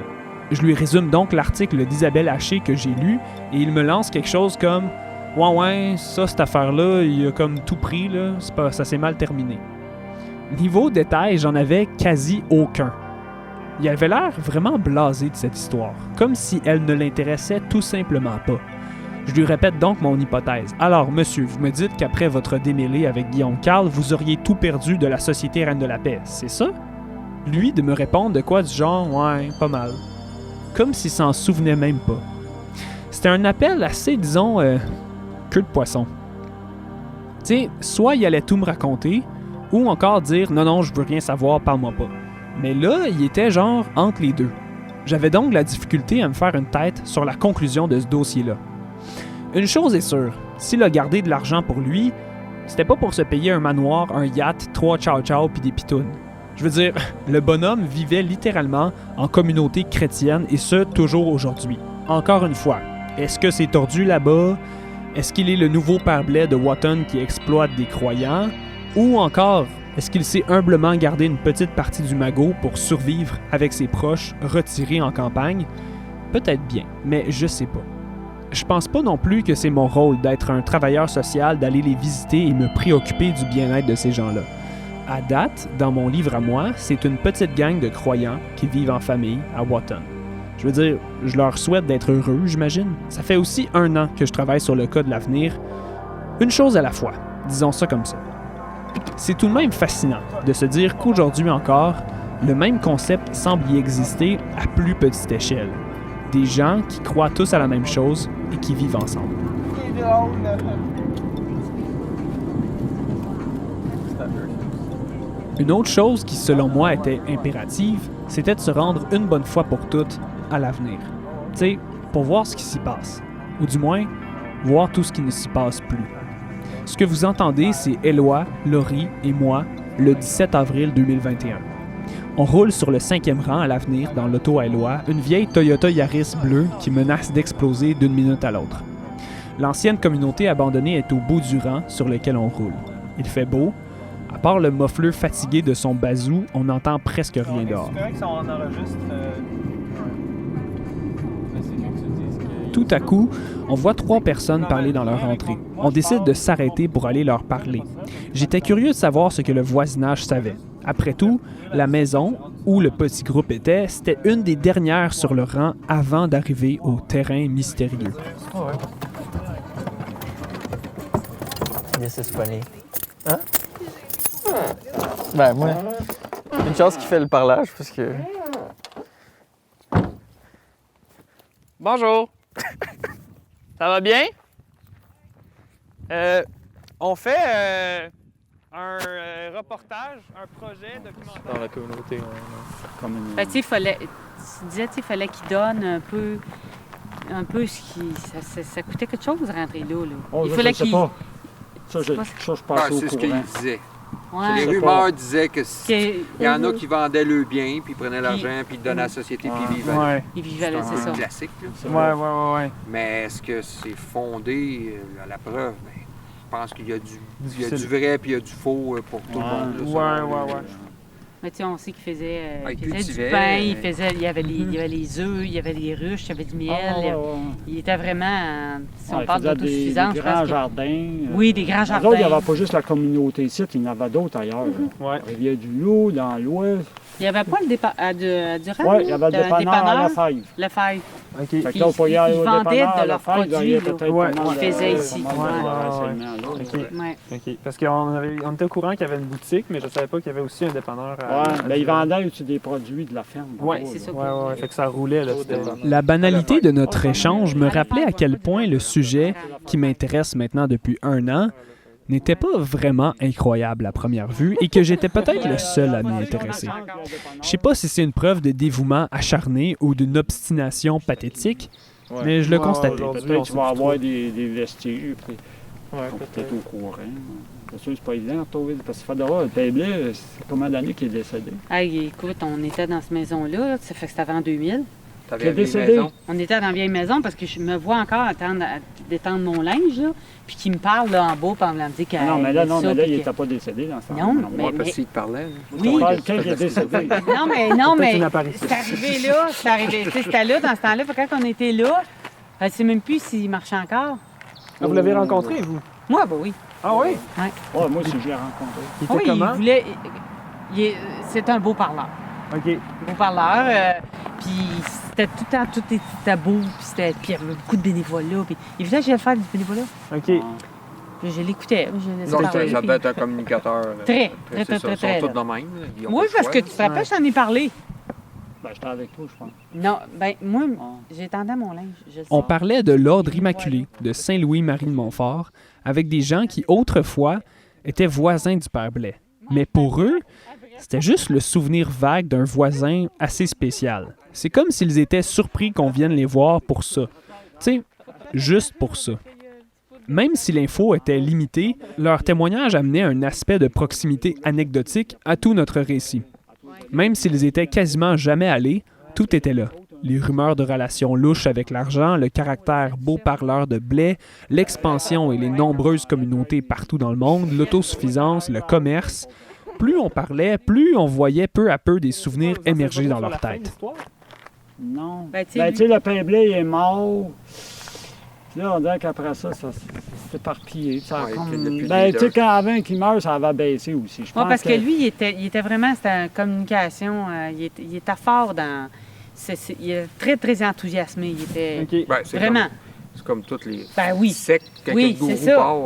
Speaker 1: Je lui résume donc l'article d'Isabelle Haché que j'ai lu et il me lance quelque chose comme « Ouais, cette affaire-là, il a comme tout pris, là, ça s'est mal terminé. » Niveau détail, j'en avais quasi aucun. Il avait l'air vraiment blasé de cette histoire, comme si elle ne l'intéressait tout simplement pas. Je lui répète donc mon hypothèse. Alors, monsieur, vous me dites qu'après votre démêlé avec Guillaume Carle, vous auriez tout perdu de la Société Reine de la Paix, c'est ça? Lui de me répondre de quoi du genre, ouais, pas mal. Comme s'il s'en souvenait même pas. C'était un appel assez, disons, queue de poisson. Tu sais, soit il allait tout me raconter, ou encore dire, non, je veux rien savoir, parle-moi pas. Mais là, il était genre entre les deux. J'avais donc la difficulté à me faire une tête sur la conclusion de ce dossier-là. Une chose est sûre, s'il a gardé de l'argent pour lui, c'était pas pour se payer un manoir, un yacht, 3 chow-chow pis des pitounes. Je veux dire, le bonhomme vivait littéralement en communauté chrétienne et ce, toujours aujourd'hui. Encore une fois, est-ce que c'est tordu là-bas? Est-ce qu'il est le nouveau père Blais de Wotton qui exploite des croyants? Ou encore, est-ce qu'il s'est humblement gardé une petite partie du magot pour survivre avec ses proches retirés en campagne? Peut-être bien, mais je sais pas. Je pense pas non plus que c'est mon rôle d'être un travailleur social, d'aller les visiter et me préoccuper du bien-être de ces gens-là. À date, dans mon livre à moi, c'est une petite gang de croyants qui vivent en famille à Wotton. Je veux dire, je leur souhaite d'être heureux, j'imagine. Ça fait aussi 1 an que je travaille sur le cas de l'avenir. Une chose à la fois, disons ça comme ça. C'est tout de même fascinant de se dire qu'aujourd'hui encore, le même concept semble y exister à plus petite échelle. Des gens qui croient tous à la même chose et qui vivent ensemble. Une autre chose qui, selon moi, était impérative, c'était de se rendre une bonne fois pour toutes à l'avenir. Tu sais, pour voir ce qui s'y passe. Ou du moins, voir tout ce qui ne s'y passe plus. Ce que vous entendez, c'est Éloi, Laurie et moi, le 17 avril 2021. On roule sur le 5e rang à l'avenir dans l'auto à Éloi, une vieille Toyota Yaris bleue qui menace d'exploser d'une minute à l'autre. L'ancienne communauté abandonnée est au bout du rang sur lequel on roule. Il fait beau. À part le moffleur fatigué de son bazou, on n'entend presque rien dehors. Tout à coup, on voit 3 personnes parler dans leur entrée. On décide de s'arrêter pour aller leur parler. J'étais curieux de savoir ce que le voisinage savait. Après tout, la maison où le petit groupe était, c'était une des dernières sur le rang avant d'arriver au terrain mystérieux.
Speaker 9: This is funny. Hein? Ben, moi, une chose qui fait le parlage, parce que...
Speaker 10: Bonjour! Ça va bien? On fait un reportage, un projet documentaire.
Speaker 9: Dans la communauté.
Speaker 11: Ben, tu disais, il fallait qu'il donne un peu ce qui... Ça coûtait quelque chose de rentrer là.
Speaker 12: Oh,
Speaker 11: il fallait qu'il...
Speaker 12: Ça, je passe au courant.
Speaker 13: C'est ce qu'il disait.
Speaker 11: Ouais.
Speaker 13: Les rumeurs disaient qu'il y en a qui vendaient le bien, puis ils prenaient l'argent, puis ils le donnaient à la société, puis ils vivaient.
Speaker 1: Ouais.
Speaker 11: Ils vivaient là, c'est ça.
Speaker 13: C'est classique. Là.
Speaker 1: Ouais.
Speaker 13: Mais est-ce que c'est fondé à la preuve? Ben, je pense qu'il y a du vrai, puis il y a du faux pour tout le monde. Là,
Speaker 1: Ouais.
Speaker 11: Mais tu sais, on sait qu'il faisait,
Speaker 13: il
Speaker 11: du
Speaker 13: cultivait,
Speaker 11: pain, il y avait les œufs, il y avait les ruches, il y avait du miel. Il était vraiment, si on parle d'autosuffisance,
Speaker 12: des grands jardins.
Speaker 11: Oui, des grands jardins.
Speaker 12: Il n'y avait pas juste la communauté ici, il y en avait d'autres ailleurs. Rivière-du-Loup, dans l'ouest.
Speaker 11: Il n'y avait pas le Durand?
Speaker 12: Oui, il y avait le dépanneur à Lefebvre.
Speaker 11: Lefebvre.
Speaker 12: OK. Fait que là, on pouvait y aller au dépanneur
Speaker 11: de leurs produits
Speaker 12: qu'ils
Speaker 11: faisaient ici.
Speaker 1: OK. Parce qu'on était au courant qu'il y avait une boutique, mais je ne savais pas qu'il y avait aussi un dépanneur.
Speaker 12: Ils vendaient aussi des produits de la ferme.
Speaker 11: Oui, c'est ça.
Speaker 1: Fait que ça roulait. Là, la banalité de notre échange me rappelait à quel point le sujet qui m'intéresse maintenant depuis 1 an n'était pas vraiment incroyable à première vue et que j'étais peut-être le seul à m'y intéresser. Je sais pas si c'est une preuve de dévouement acharné ou d'une obstination pathétique, mais je le constatais.
Speaker 12: Peut-être tu vas avoir des vestiaires, peut-être au courant. C'est sûr, c'est pas évident de retrouver, parce que Fedora, le Payblais, c'est combien d'années qu'il est décédé?
Speaker 11: Écoute, on était dans cette maison-là, ça fait que c'était avant 2000.
Speaker 13: T'avais une vieille maison?
Speaker 11: On était dans la vieille maison parce que je me vois encore détendre mon linge, là, puis qu'il me parle là, en bas, puis on me dit qu'il
Speaker 12: Non, mais là, il n'était pas décédé dans ce temps-là.
Speaker 11: Non, mais...
Speaker 13: Parce qu'il te parlait.
Speaker 11: Oui.
Speaker 12: On parle quand il est décédé.
Speaker 11: Non, mais c'est arrivé là, c'était là, dans ce temps-là, quand on était là, je ne sais même plus s'il marchait encore.
Speaker 1: Vous l'avez rencontré, vous?
Speaker 11: Moi, ben oui.
Speaker 1: Ah oui?
Speaker 12: Ouais, moi aussi, je l'ai rencontré.
Speaker 11: Il était comment? C'est un beau parleur.
Speaker 1: OK.
Speaker 11: Beau parleur. Puis c'était tout le temps, tout était beau. Puis il y avait beaucoup de bénévolat. Puis il venait que j'allais faire du bénévolat.
Speaker 1: OK.
Speaker 11: Puis je l'écoutais.
Speaker 13: Donc, ça devait être un communicateur.
Speaker 11: Très.
Speaker 13: Ils sont tous de même.
Speaker 11: Oui, parce que tu te rappelles, je t'en ai parlé.
Speaker 12: Ben, j'étais avec toi, je pense.
Speaker 11: Non, ben moi, j'étendais mon linge.
Speaker 1: On parlait de l'Ordre Immaculé de Saint-Louis-Marie-de-Montfort avec des gens qui, autrefois, étaient voisins du Père Blais. Mais pour eux, c'était juste le souvenir vague d'un voisin assez spécial. C'est comme s'ils étaient surpris qu'on vienne les voir pour ça. Tu sais, juste pour ça. Même si l'info était limitée, leur témoignage amenait un aspect de proximité anecdotique à tout notre récit. Même s'ils étaient quasiment jamais allés, tout était là. Les rumeurs de relations louches avec l'argent, le caractère beau parleur de Blais, l'expansion et les nombreuses communautés partout dans le monde, l'autosuffisance, le commerce. Plus on parlait, plus on voyait peu à peu des souvenirs émerger dans leur tête.
Speaker 12: Non. Tu sais, le Pain Blais est mort. Là, on dirait qu'après ça, ça s'est éparpillé. Tu sais, quand avant qu'il meurt, ça avait baissé aussi.
Speaker 11: Oui, parce que lui, il était vraiment, c'était en communication. Il était fort dans... il était très, très enthousiasmé. Il était vraiment...
Speaker 13: C'est comme toutes les
Speaker 11: secs,
Speaker 13: quand
Speaker 11: oui,
Speaker 13: le gourou
Speaker 11: c'est ça.
Speaker 13: part,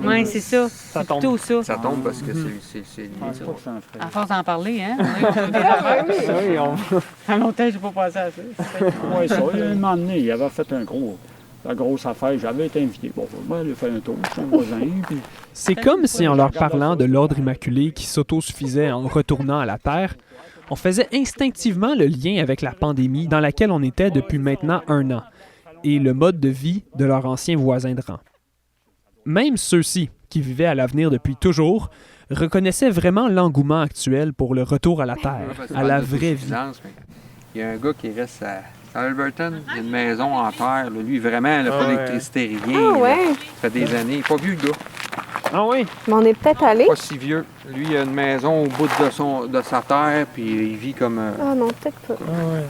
Speaker 11: Oui, c'est ça.
Speaker 1: Ça
Speaker 11: C'est
Speaker 1: tombe.
Speaker 11: plutôt ça.
Speaker 13: Ça tombe parce que c'est
Speaker 11: À force d'en parler, hein?
Speaker 12: Oui,
Speaker 11: À longtemps, j'ai pas pensé à ça.
Speaker 12: Oui, ça. Il y a un moment donné, il avait fait la grosse affaire. J'avais été invité. Bon, moi, il a fait un tour, son voisin. Puis...
Speaker 1: C'est comme si, en leur parlant de l'ordre immaculé qui s'autosuffisait en retournant à la Terre, on faisait instinctivement le lien avec la pandémie dans laquelle on était depuis maintenant 1 an et le mode de vie de leurs anciens voisins de rang. Même ceux-ci, qui vivaient à l'avenir depuis toujours, reconnaissaient vraiment l'engouement actuel pour le retour à la Terre, à la vraie vie.
Speaker 13: Il y a un gars qui reste à Alberton, il y a une maison en terre. Là. Lui, vraiment, il n'a pas d'électricité, rien.
Speaker 14: Ah ouais?
Speaker 13: Ça fait des années. Il n'est pas vieux, le gars.
Speaker 1: Ah oui?
Speaker 14: Mais on est peut-être allé.
Speaker 13: Pas si vieux. Lui, il a une maison au bout de sa terre, puis il vit comme...
Speaker 14: Ah non, peut-être pas.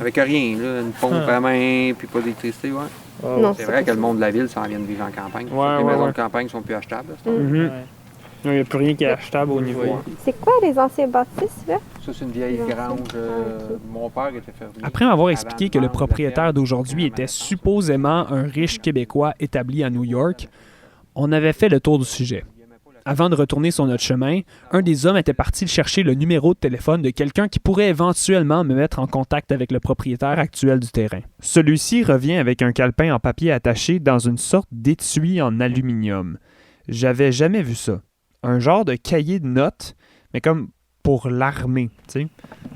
Speaker 13: Avec rien, là. Une pompe à main, puis pas d'électricité, ouais.
Speaker 14: Non,
Speaker 13: c'est vrai que le monde de la ville s'en vient de vivre en campagne. Les maisons de campagne sont plus achetables.
Speaker 1: Il n'y a plus rien qui est achetable au niveau.
Speaker 14: C'est quoi les anciens bâtisses, là?
Speaker 13: Ça, c'est une vieille grange. Mon père était fermier.
Speaker 1: Après m'avoir expliqué que le propriétaire d'aujourd'hui était supposément un riche Québécois établi à New York, on avait fait le tour du sujet. Avant de retourner sur notre chemin, un des hommes était parti chercher le numéro de téléphone de quelqu'un qui pourrait éventuellement me mettre en contact avec le propriétaire actuel du terrain. Celui-ci revient avec un calepin en papier attaché dans une sorte d'étui en aluminium. J'avais jamais vu ça. Un genre de cahier de notes, mais comme pour l'armée, tu sais.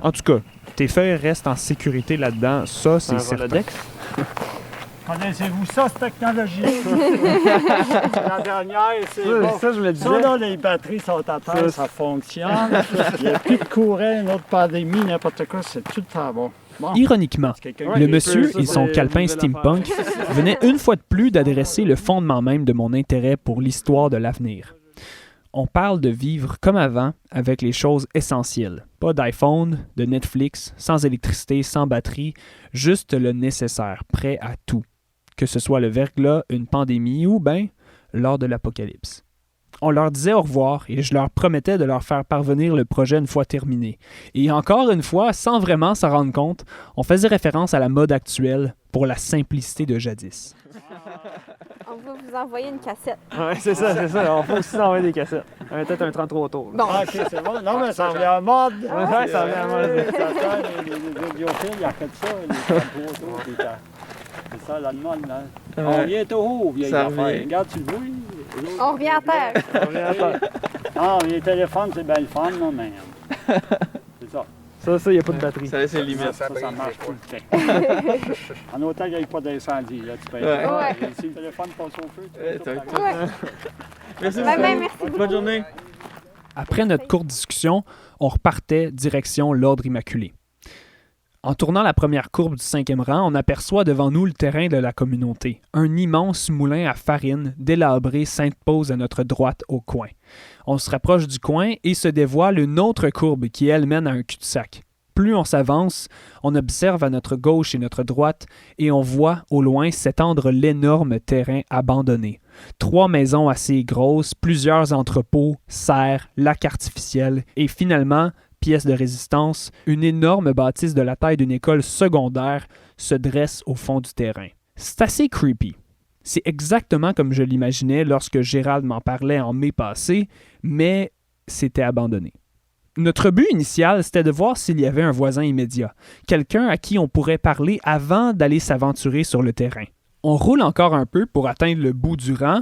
Speaker 1: En tout cas, tes feuilles restent en sécurité là-dedans, ça, c'est certain.
Speaker 12: Connaissez-vous ça, cette technologie? La dernière, c'est bon.
Speaker 1: Ça, je me disais.
Speaker 12: Ça, là, les batteries sont à terre, ça fonctionne. Il n'y a plus de courant, une autre pandémie, n'importe quoi, c'est tout le temps bon.
Speaker 1: Ironiquement, le monsieur et son calepin steampunk venaient une fois de plus d'adresser le fondement même de mon intérêt pour l'histoire de l'avenir. On parle de vivre comme avant avec les choses essentielles. Pas d'iPhone, de Netflix, sans électricité, sans batterie, juste le nécessaire, prêt à tout. Que ce soit le verglas, une pandémie ou bien lors de l'apocalypse. On leur disait au revoir et je leur promettais de leur faire parvenir le projet une fois terminé. Et encore une fois, sans vraiment s'en rendre compte, on faisait référence à la mode actuelle pour la simplicité de jadis.
Speaker 14: On va vous envoyer une cassette.
Speaker 1: Oui, c'est ça. On peut aussi envoyer des cassettes. Peut-être un 33 autour.
Speaker 14: Bon.
Speaker 12: Ah, OK, c'est bon. Non, mais ça revient en mode.
Speaker 1: Ouais, ça revient en mode.
Speaker 12: Les audiophiles, ils ont fait ça, les 33 autour. C'est ça, la mode, là. On revient tout haut, vieille affaire. Regarde, tu le vois?
Speaker 14: On revient à terre.
Speaker 12: Non, les téléphones, c'est bien le fun, non, mais... C'est ça.
Speaker 1: Ça, il n'y a pas de batterie.
Speaker 9: Ça laisse les limites.
Speaker 12: Ça marche tout le temps. En autant qu'il n'y ait pas d'incendie, là, tu peux être. Si le téléphone passe au feu, tu peux tout.
Speaker 9: Merci
Speaker 14: beaucoup.
Speaker 9: Bonne journée.
Speaker 1: Après notre courte discussion, on repartait direction l'Ordre Immaculé. En tournant la première courbe du 5e rang, on aperçoit devant nous le terrain de la communauté. Un immense moulin à farine, délabré, s'impose à notre droite au coin. On se rapproche du coin et se dévoile une autre courbe qui, elle, mène à un cul-de-sac. Plus on s'avance, on observe à notre gauche et notre droite et on voit au loin s'étendre l'énorme terrain abandonné. 3 maisons assez grosses, plusieurs entrepôts, serres, lacs artificiels et finalement, pièce de résistance, une énorme bâtisse de la taille d'une école secondaire se dresse au fond du terrain. C'est assez creepy. C'est exactement comme je l'imaginais lorsque Gérald m'en parlait en mai passé, mais c'était abandonné. Notre but initial, c'était de voir s'il y avait un voisin immédiat, quelqu'un à qui on pourrait parler avant d'aller s'aventurer sur le terrain. On roule encore un peu pour atteindre le bout du rang.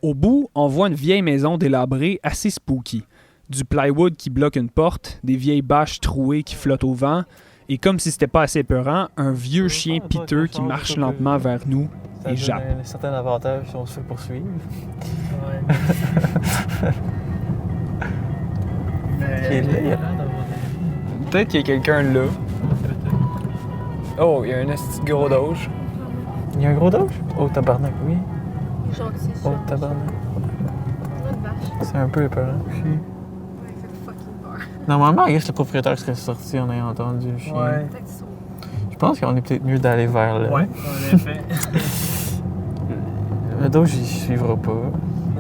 Speaker 1: Au bout, on voit une vieille maison délabrée assez spooky. Du plywood qui bloque une porte, des vieilles bâches trouées qui flottent au vent, et comme si c'était pas assez peurant, un vieux chien piteux qui marche lentement vers nous et jappe.
Speaker 9: Ça donne un certain avantage si on se fait poursuivre. Peut-être qu'il y a quelqu'un là. Oh, il y a un esti de gros doge. Il y a un gros doge? Oh, tabarnak, oui.
Speaker 14: Gentil,
Speaker 9: oh, tabarnak. C'est un peu épeurant. Normalement, le propriétaire serait sorti en ayant entendu le chien.
Speaker 1: Ouais.
Speaker 9: Je pense qu'on est peut-être mieux d'aller vers là.
Speaker 1: Ouais, en effet.
Speaker 9: Le doge, il suivra pas.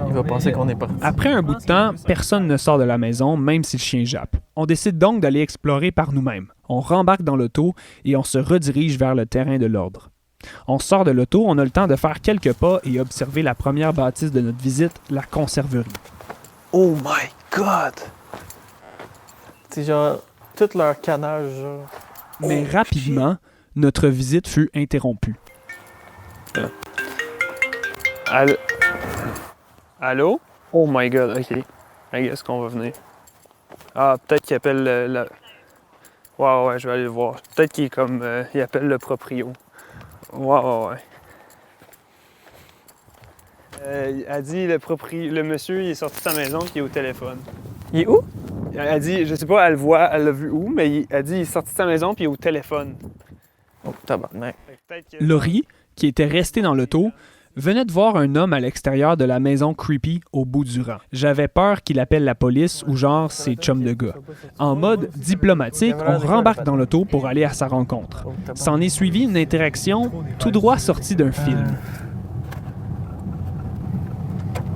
Speaker 9: Il va penser qu'on est parti.
Speaker 1: Après un bout de temps, personne ne sort de la maison, même si le chien jappe. On décide donc d'aller explorer par nous-mêmes. On rembarque dans l'auto et on se redirige vers le terrain de l'ordre. On sort de l'auto, on a le temps de faire quelques pas et observer la première bâtisse de notre visite, la conserverie.
Speaker 9: Oh my God! C'est genre, tout leur canage, genre.
Speaker 1: Mais rapidement, notre visite fut interrompue.
Speaker 10: Allô? Allô? Oh my God, OK. I guess qu'on va venir. Ah, peut-être qu'il appelle le... Ouais, je vais aller le voir. Peut-être qu'il est comme... il appelle le proprio. Ouais. Elle dit le monsieur, il est sorti de sa maison puis il est au téléphone.
Speaker 9: Il est où?
Speaker 10: Elle dit, je sais pas, elle l'a vu où, mais elle dit il est sorti de sa maison puis il est au téléphone.
Speaker 9: Oh, tabarnak.
Speaker 1: Laurie, qui était restée dans l'auto, venait de voir un homme à l'extérieur de la maison creepy au bout du rang. J'avais peur qu'il appelle la police ou genre ses chums de gars. En mode diplomatique, on rembarque dans l'auto pour aller à sa rencontre. S'en est suivi une interaction tout droit sortie d'un film.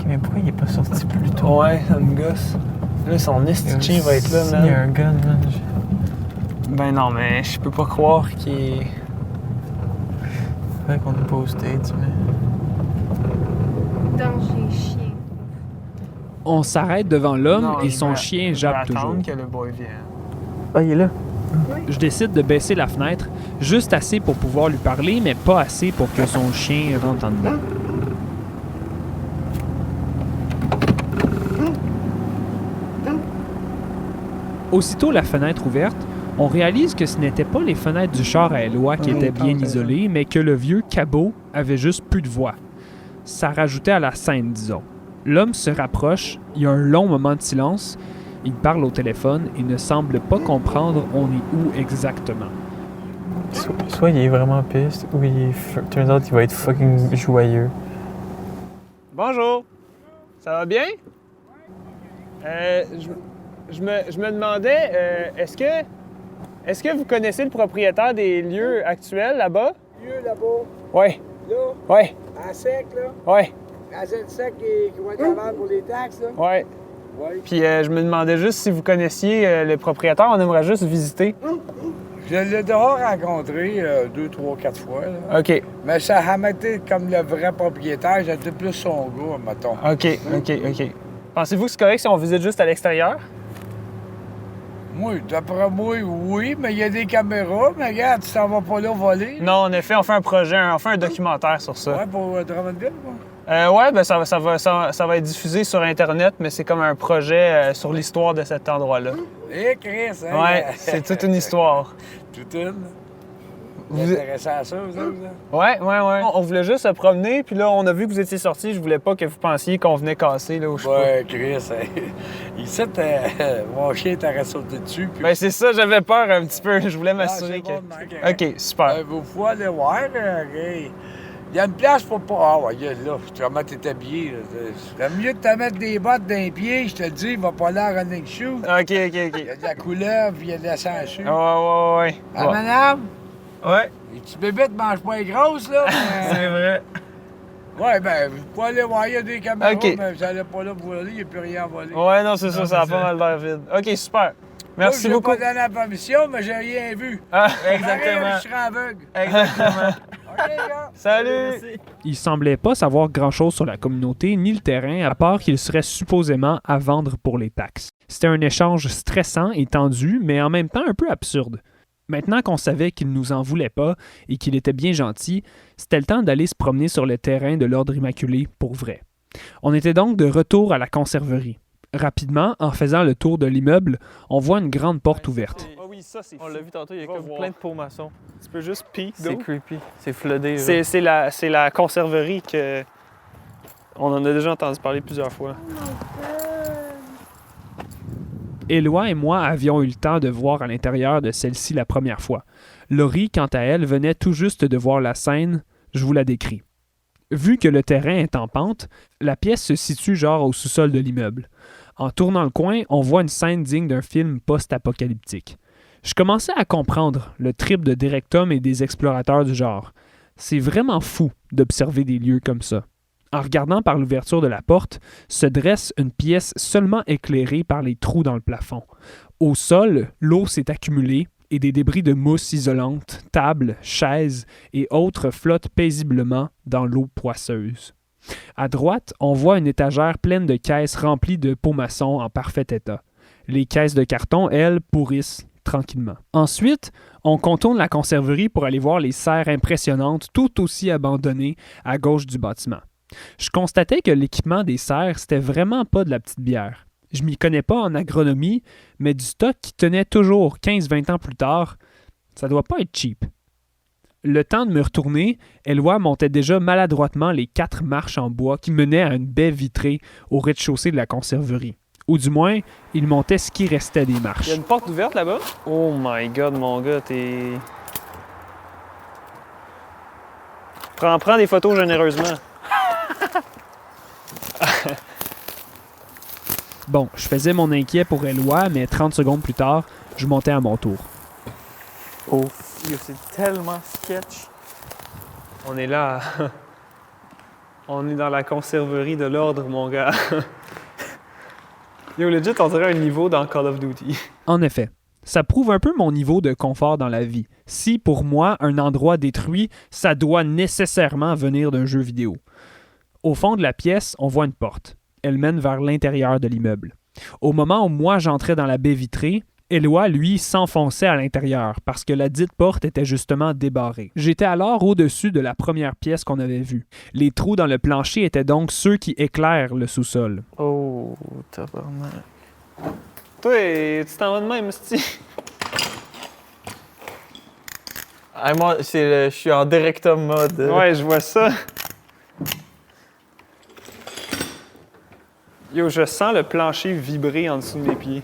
Speaker 9: Mais pourquoi il est pas sorti plus tôt?
Speaker 10: Ouais, ça me gosse. Là, son esti va être là, man.
Speaker 9: Il y a un gun, man.
Speaker 10: Ben non, mais je peux pas croire qu'il est...
Speaker 9: C'est vrai qu'on n'est pas au States, mais...
Speaker 14: Danger chien.
Speaker 1: On s'arrête devant l'homme
Speaker 10: Non,
Speaker 1: et son chien jappe
Speaker 10: je vais
Speaker 1: toujours.
Speaker 10: attendre que le boy vienne.
Speaker 9: Ah, il est là.
Speaker 1: Je décide de baisser la fenêtre, juste assez pour pouvoir lui parler, mais pas assez pour que son chien rentre en dedans. Aussitôt la fenêtre ouverte, on réalise que ce n'étaient pas les fenêtres du char à Éloi qui étaient bien isolées, mais que le vieux cabot avait juste plus de voix. Ça rajoutait à la scène, disons. L'homme se rapproche, il y a un long moment de silence, il parle au téléphone et ne semble pas comprendre on est où exactement.
Speaker 9: Soit il est vraiment piste, ou il turns out il va être fucking joyeux.
Speaker 10: Bonjour! Ça va bien? Je me demandais, est-ce que vous connaissez le propriétaire des lieux actuels là-bas?
Speaker 15: Lieux là-bas?
Speaker 10: Oui.
Speaker 15: Là?
Speaker 10: Oui.
Speaker 15: À sec, là?
Speaker 10: Oui.
Speaker 15: À sec qui va être avant pour les taxes, là?
Speaker 10: Oui.
Speaker 15: Oui.
Speaker 10: Puis je me demandais juste si vous connaissiez le propriétaire, on aimerait juste visiter.
Speaker 15: Je l'ai déjà rencontré 2, 3, 4 fois. Là.
Speaker 10: OK.
Speaker 15: Mais ça a été comme le vrai propriétaire, j'étais plus son gars, mettons.
Speaker 10: OK. Pensez-vous que c'est correct si on visite juste à l'extérieur?
Speaker 15: Moi, d'après moi, oui, mais il y a des caméras, mais regarde, tu t'en vas pas là voler.
Speaker 10: Non, en effet, on fait un projet, on fait un documentaire sur ça.
Speaker 15: Ouais, pour Drummondville, quoi.
Speaker 10: Ouais, ben ça va être diffusé sur Internet, mais c'est comme un projet sur l'histoire de cet endroit-là.
Speaker 15: Eh, Chris, hein?
Speaker 10: Ouais, c'est toute une histoire.
Speaker 15: Toute une? Vous êtes intéressé à ça, vous autres?
Speaker 10: Ouais. On voulait juste se promener, puis là, on a vu que vous étiez sortis. Je voulais pas que vous pensiez qu'on venait casser, là, où je sais
Speaker 15: Ouais, Chris, hein. Ici, mon chien t'aurait sauté dessus. Puis...
Speaker 10: Ben, c'est ça, j'avais peur un petit peu. Je voulais m'assurer que...
Speaker 15: Bon,
Speaker 10: OK, super.
Speaker 15: Vous pouvez aller voir, OK. Il y a une place pour pas... Ah, ouais, là, comment t'es habillé, là. C'est mieux de te mettre des bottes d'un pied, je te le dis, il va pas là en running shoe.
Speaker 10: OK.
Speaker 15: Il y a de la couleuvre, puis il y a de la sangsue.
Speaker 10: Ouais.
Speaker 15: Ah, madame?
Speaker 10: Ouais.
Speaker 15: Les petits bébés ne mangent pas les grosses, là.
Speaker 10: C'est vrai.
Speaker 15: Ouais, ben, vous pouvez aller voir, il y a des caméras,
Speaker 10: OK.
Speaker 15: mais vous n'allez pas là pour voler, il n'y a plus rien à voler.
Speaker 10: Ouais, non, c'est ça, ça a pas mal l'air vide. OK, super. Merci beaucoup.
Speaker 15: Je n'ai pas donné la permission, mais j'ai rien vu.
Speaker 10: Ah, exactement.
Speaker 15: Je serai aveugle.
Speaker 10: Exactement.
Speaker 15: OK, gars.
Speaker 10: Salut!
Speaker 1: Il semblait pas savoir grand-chose sur la communauté ni le terrain, à part qu'il serait supposément à vendre pour les taxes. C'était un échange stressant et tendu, mais en même temps un peu absurde. Maintenant qu'on savait qu'il nous en voulait pas et qu'il était bien gentil, c'était le temps d'aller se promener sur le terrain de l'Ordre Immaculé pour vrai. On était donc de retour à la conserverie. Rapidement, en faisant le tour de l'immeuble, on voit une grande porte ouverte.
Speaker 10: Ah oui, ça, c'est
Speaker 9: On l'a vu tantôt, il y a comme plein de pots maçons.
Speaker 10: Tu peux juste peek
Speaker 9: C'est
Speaker 10: d'eau.
Speaker 9: creepy. C'est floodé.
Speaker 10: C'est la conserverie que... On en a déjà entendu parler plusieurs fois.
Speaker 1: Éloi et moi avions eu le temps de voir à l'intérieur de celle-ci la première fois. Laurie, quant à elle, venait tout juste de voir la scène. Je vous la décris. Vu que le terrain est en pente, la pièce se situe genre au sous-sol de l'immeuble. En tournant le coin, on voit une scène digne d'un film post-apocalyptique. Je commençais à comprendre le trip de Directum et des explorateurs du genre. C'est vraiment fou d'observer des lieux comme ça. En regardant par l'ouverture de la porte, se dresse une pièce seulement éclairée par les trous dans le plafond. Au sol, l'eau s'est accumulée et des débris de mousse isolante, tables, chaises et autres flottent paisiblement dans l'eau poisseuse. À droite, on voit une étagère pleine de caisses remplies de pots maçons en parfait état. Les caisses de carton, elles, pourrissent tranquillement. Ensuite, on contourne la conserverie pour aller voir les serres impressionnantes tout aussi abandonnées à gauche du bâtiment. Je constatais que l'équipement des serres, c'était vraiment pas de la petite bière. Je m'y connais pas en agronomie, mais du stock qui tenait toujours 15-20 ans plus tard, ça doit pas être cheap. Le temps de me retourner, Éloi montait déjà maladroitement les 4 marches en bois qui menaient à une baie vitrée au rez-de-chaussée de la conserverie. Ou du moins, il montait ce qui restait des marches.
Speaker 10: Il y a une porte ouverte là-bas? Oh my god, mon gars, t'es... Prends des photos généreusement.
Speaker 1: Bon, je faisais mon inquiet pour Éloi, mais 30 secondes plus tard, je montais à mon tour.
Speaker 9: Oh, c'est tellement sketch.
Speaker 10: On est là. On est dans la conserverie de l'ordre, mon gars. Yo, legit, on dirait un niveau dans Call of Duty.
Speaker 1: En effet, ça prouve un peu mon niveau de confort dans la vie. Si, pour moi, un endroit détruit, ça doit nécessairement venir d'un jeu vidéo. Au fond de la pièce, on voit une porte. Elle mène vers l'intérieur de l'immeuble. Au moment où moi j'entrais dans la baie vitrée, Éloi, lui, s'enfonçait à l'intérieur parce que la dite porte était justement débarrée. J'étais alors au-dessus de la première pièce qu'on avait vue. Les trous dans le plancher étaient donc ceux qui éclairent le sous-sol.
Speaker 9: Oh, tabarnak.
Speaker 10: Toi, tu t'en vas de même, c'ti.
Speaker 9: Ah, moi, je suis en director mode.
Speaker 10: Ouais, je vois ça. Yo, je sens le plancher vibrer en dessous de mes pieds.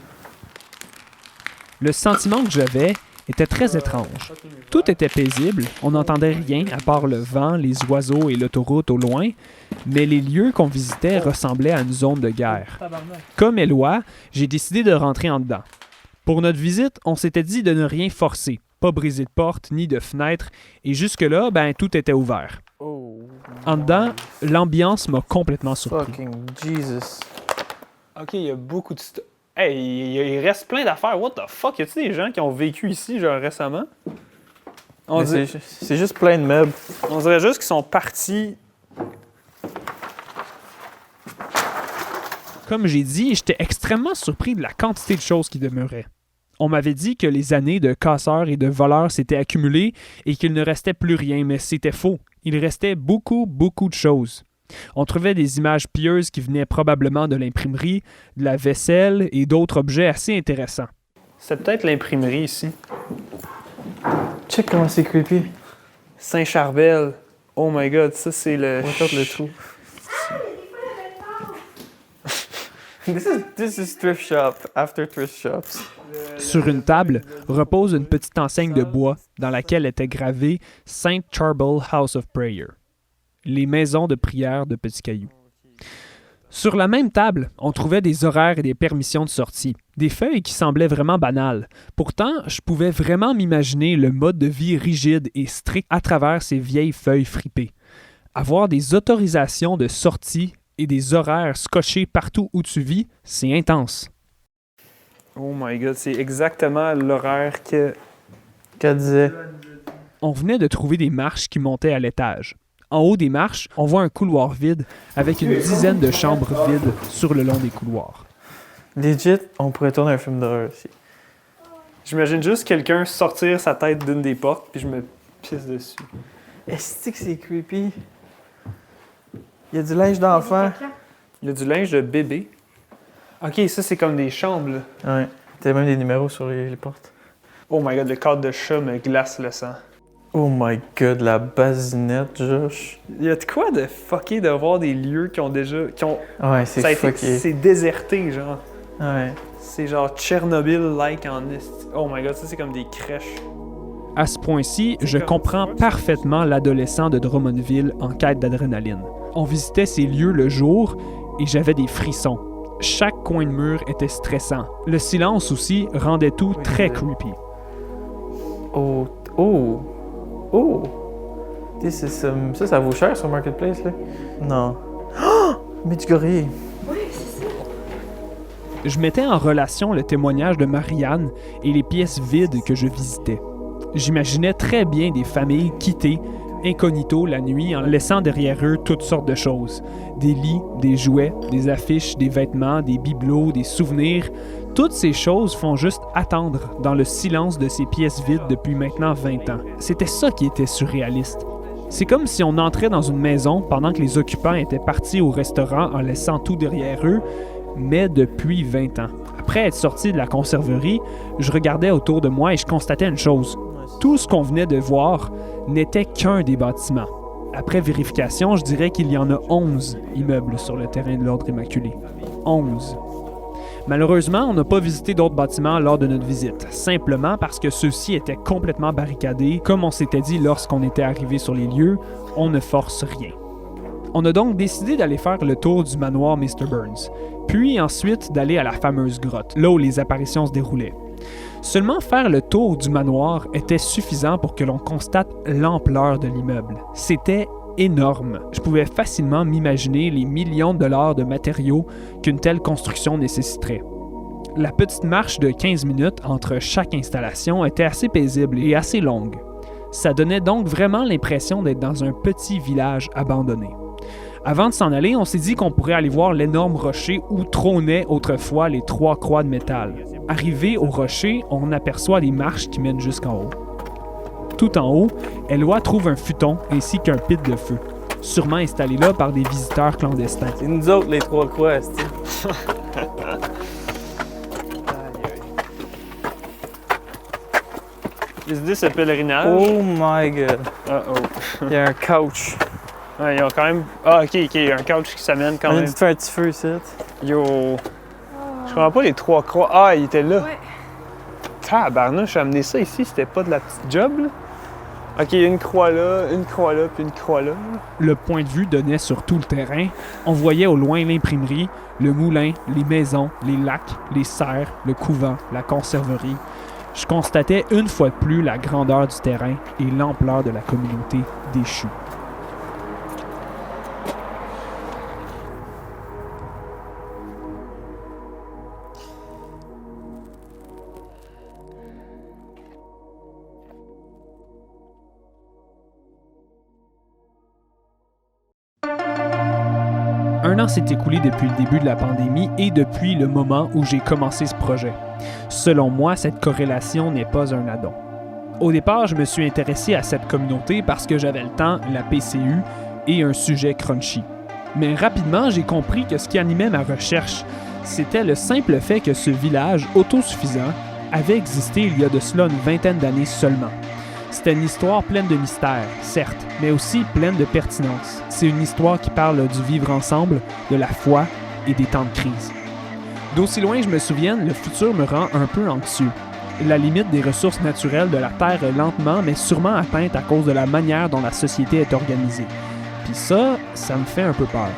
Speaker 1: Le sentiment que j'avais était très étrange. Tout était paisible, on n'entendait rien à part le vent, les oiseaux et l'autoroute au loin, mais les lieux qu'on visitait ressemblaient à une zone de guerre. Comme Éloi, j'ai décidé de rentrer en dedans. Pour notre visite, on s'était dit de ne rien forcer, pas briser de porte ni de fenêtre, et jusque-là, tout était ouvert. En dedans, l'ambiance m'a complètement surpris.
Speaker 9: Fucking Jesus.
Speaker 10: Ok, il y a beaucoup de... Hey, il reste plein d'affaires. What the fuck? Y a-t-il des gens qui ont vécu ici, genre, récemment?
Speaker 9: C'est juste plein de meubles.
Speaker 10: On dirait juste qu'ils sont partis...
Speaker 1: Comme j'ai dit, j'étais extrêmement surpris de la quantité de choses qui demeuraient. On m'avait dit que les années de casseurs et de voleurs s'étaient accumulées et qu'il ne restait plus rien, mais c'était faux. Il restait beaucoup de choses. On trouvait des images pieuses qui venaient probablement de l'imprimerie, de la vaisselle et d'autres objets assez intéressants.
Speaker 10: C'est peut-être l'imprimerie ici.
Speaker 9: Check comment c'est creepy.
Speaker 10: Saint-Charbel. Oh my god, ça c'est le...
Speaker 9: Regarde le trou. This is thrift shop after thrift shops.
Speaker 1: Sur une table repose une petite enseigne de bois dans laquelle était gravé Saint Charbel House of Prayer, les maisons de prière de Petit Caillou. Sur la même table, on trouvait des horaires et des permissions de sortie, des feuilles qui semblaient vraiment banales. Pourtant, je pouvais vraiment m'imaginer le mode de vie rigide et strict à travers ces vieilles feuilles fripées. Avoir des autorisations de sortie et des horaires scotchés partout où tu vis, c'est intense.
Speaker 10: Oh my god, c'est exactement l'horaire
Speaker 9: qu'elle disait.
Speaker 1: On venait de trouver des marches qui montaient à l'étage. En haut des marches, on voit un couloir vide avec une dizaine de chambres vides sur le long des couloirs.
Speaker 9: Legit, on pourrait tourner un film d'horreur ici.
Speaker 10: J'imagine juste quelqu'un sortir sa tête d'une des portes puis je me pisse dessus.
Speaker 9: Est-ce que c'est creepy? Il y a du linge d'enfant.
Speaker 10: Il y a du linge de bébé. Ok, ça c'est comme des chambres là.
Speaker 9: Ouais. T'as même des numéros sur les portes.
Speaker 10: Oh my god, le cadre de chat me glace le sang.
Speaker 9: Oh my god, la basinette, Josh.
Speaker 10: Il y a de quoi de fucké de voir des lieux qui ont déjà...
Speaker 9: Ouais, c'est fucké.
Speaker 10: C'est déserté, genre.
Speaker 9: Ouais.
Speaker 10: C'est genre Tchernobyl-like en est. Oh my god, ça c'est comme des crèches.
Speaker 1: À ce point-ci, je comprends parfaitement l'adolescent de Drummondville en quête d'adrénaline. On visitait ces lieux le jour et j'avais des frissons. Chaque coin de mur était stressant. Le silence aussi rendait tout très creepy.
Speaker 9: Oh. Ça vaut cher sur Marketplace, là? Non. Oh! Medjugorje!
Speaker 14: Oui, c'est ça.
Speaker 1: Je mettais en relation le témoignage de Marianne et les pièces vides que je visitais. J'imaginais très bien des familles quittées, incognito la nuit, en laissant derrière eux toutes sortes de choses. Des lits, des jouets, des affiches, des vêtements, des bibelots, des souvenirs. Toutes ces choses font juste attendre dans le silence de ces pièces vides depuis maintenant 20 ans. C'était ça qui était surréaliste. C'est comme si on entrait dans une maison pendant que les occupants étaient partis au restaurant en laissant tout derrière eux, mais depuis 20 ans. Après être sorti de la conserverie, je regardais autour de moi et je constatais une chose. Tout ce qu'on venait de voir n'était qu'un des bâtiments. Après vérification, je dirais qu'il y en a 11 immeubles sur le terrain de l'Ordre Immaculé. 11. Malheureusement, on n'a pas visité d'autres bâtiments lors de notre visite, simplement parce que ceux-ci étaient complètement barricadés. Comme on s'était dit lorsqu'on était arrivé sur les lieux, on ne force rien. On a donc décidé d'aller faire le tour du manoir Mr. Burns, puis ensuite d'aller à la fameuse grotte, là où les apparitions se déroulaient. Seulement faire le tour du manoir était suffisant pour que l'on constate l'ampleur de l'immeuble. C'était énorme. Je pouvais facilement m'imaginer les millions de dollars de matériaux qu'une telle construction nécessiterait. La petite marche de 15 minutes entre chaque installation était assez paisible et assez longue. Ça donnait donc vraiment l'impression d'être dans un petit village abandonné. Avant de s'en aller, on s'est dit qu'on pourrait aller voir l'énorme rocher où trônaient autrefois les 3 croix de métal. Arrivé au rocher, on aperçoit des marches qui mènent jusqu'en haut. Tout en haut, Éloi trouve un futon ainsi qu'un pit de feu, sûrement installé là par des visiteurs clandestins.
Speaker 9: C'est nous autres les 3 croix, c'est.
Speaker 10: Ils se disent ce pèlerinage.
Speaker 9: Oh my god. Il y a un couch.
Speaker 10: Ouais, ils ont quand même. Ah, ok, il y a un couch qui s'amène quand même.
Speaker 9: On a dû faire un petit feu ici.
Speaker 10: Yo. Je comprends pas les 3 croix. Ah, il était là.
Speaker 14: Ouais.
Speaker 10: Tabarnouche, amener ça ici, c'était pas de la petite job, là? Ok, une croix là, puis une croix là.
Speaker 1: Le point de vue donnait sur tout le terrain. On voyait au loin l'imprimerie, le moulin, les maisons, les lacs, les serres, le couvent, la conserverie. Je constatais une fois de plus la grandeur du terrain et l'ampleur de la communauté déchue. Un an s'est écoulé depuis le début de la pandémie et depuis le moment où j'ai commencé ce projet. Selon moi, cette corrélation n'est pas un addon. Au départ, je me suis intéressé à cette communauté parce que j'avais le temps, la PCU et un sujet crunchy. Mais rapidement, j'ai compris que ce qui animait ma recherche, c'était le simple fait que ce village autosuffisant avait existé il y a de cela une vingtaine d'années seulement. C'était une histoire pleine de mystères, certes, mais aussi pleine de pertinence. C'est une histoire qui parle du vivre ensemble, de la foi et des temps de crise. D'aussi loin je me souvienne, le futur me rend un peu anxieux. La limite des ressources naturelles de la Terre est lentement mais sûrement atteinte à cause de la manière dont la société est organisée. Puis ça me fait un peu peur.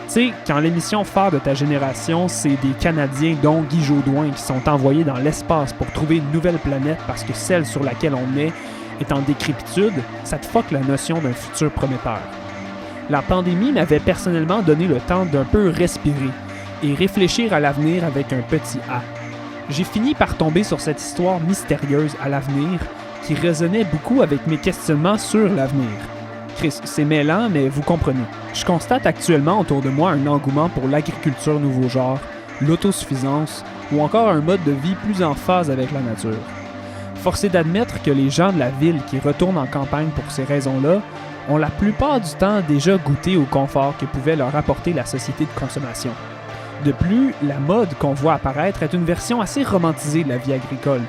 Speaker 1: Tu sais, quand l'émission phare de ta génération, c'est des Canadiens dont Guy Jodoin qui sont envoyés dans l'espace pour trouver une nouvelle planète parce que celle sur laquelle on est en décrépitude, ça te fuck la notion d'un futur prometteur. La pandémie m'avait personnellement donné le temps d'un peu respirer et réfléchir à l'avenir avec un petit A. J'ai fini par tomber sur cette histoire mystérieuse à l'avenir qui résonnait beaucoup avec mes questionnements sur l'avenir. Chris, c'est mêlant, mais vous comprenez. Je constate actuellement autour de moi un engouement pour l'agriculture nouveau genre, l'autosuffisance ou encore un mode de vie plus en phase avec la nature. Force est d'admettre que les gens de la ville qui retournent en campagne pour ces raisons-là ont la plupart du temps déjà goûté au confort que pouvait leur apporter la société de consommation. De plus, la mode qu'on voit apparaître est une version assez romantisée de la vie agricole.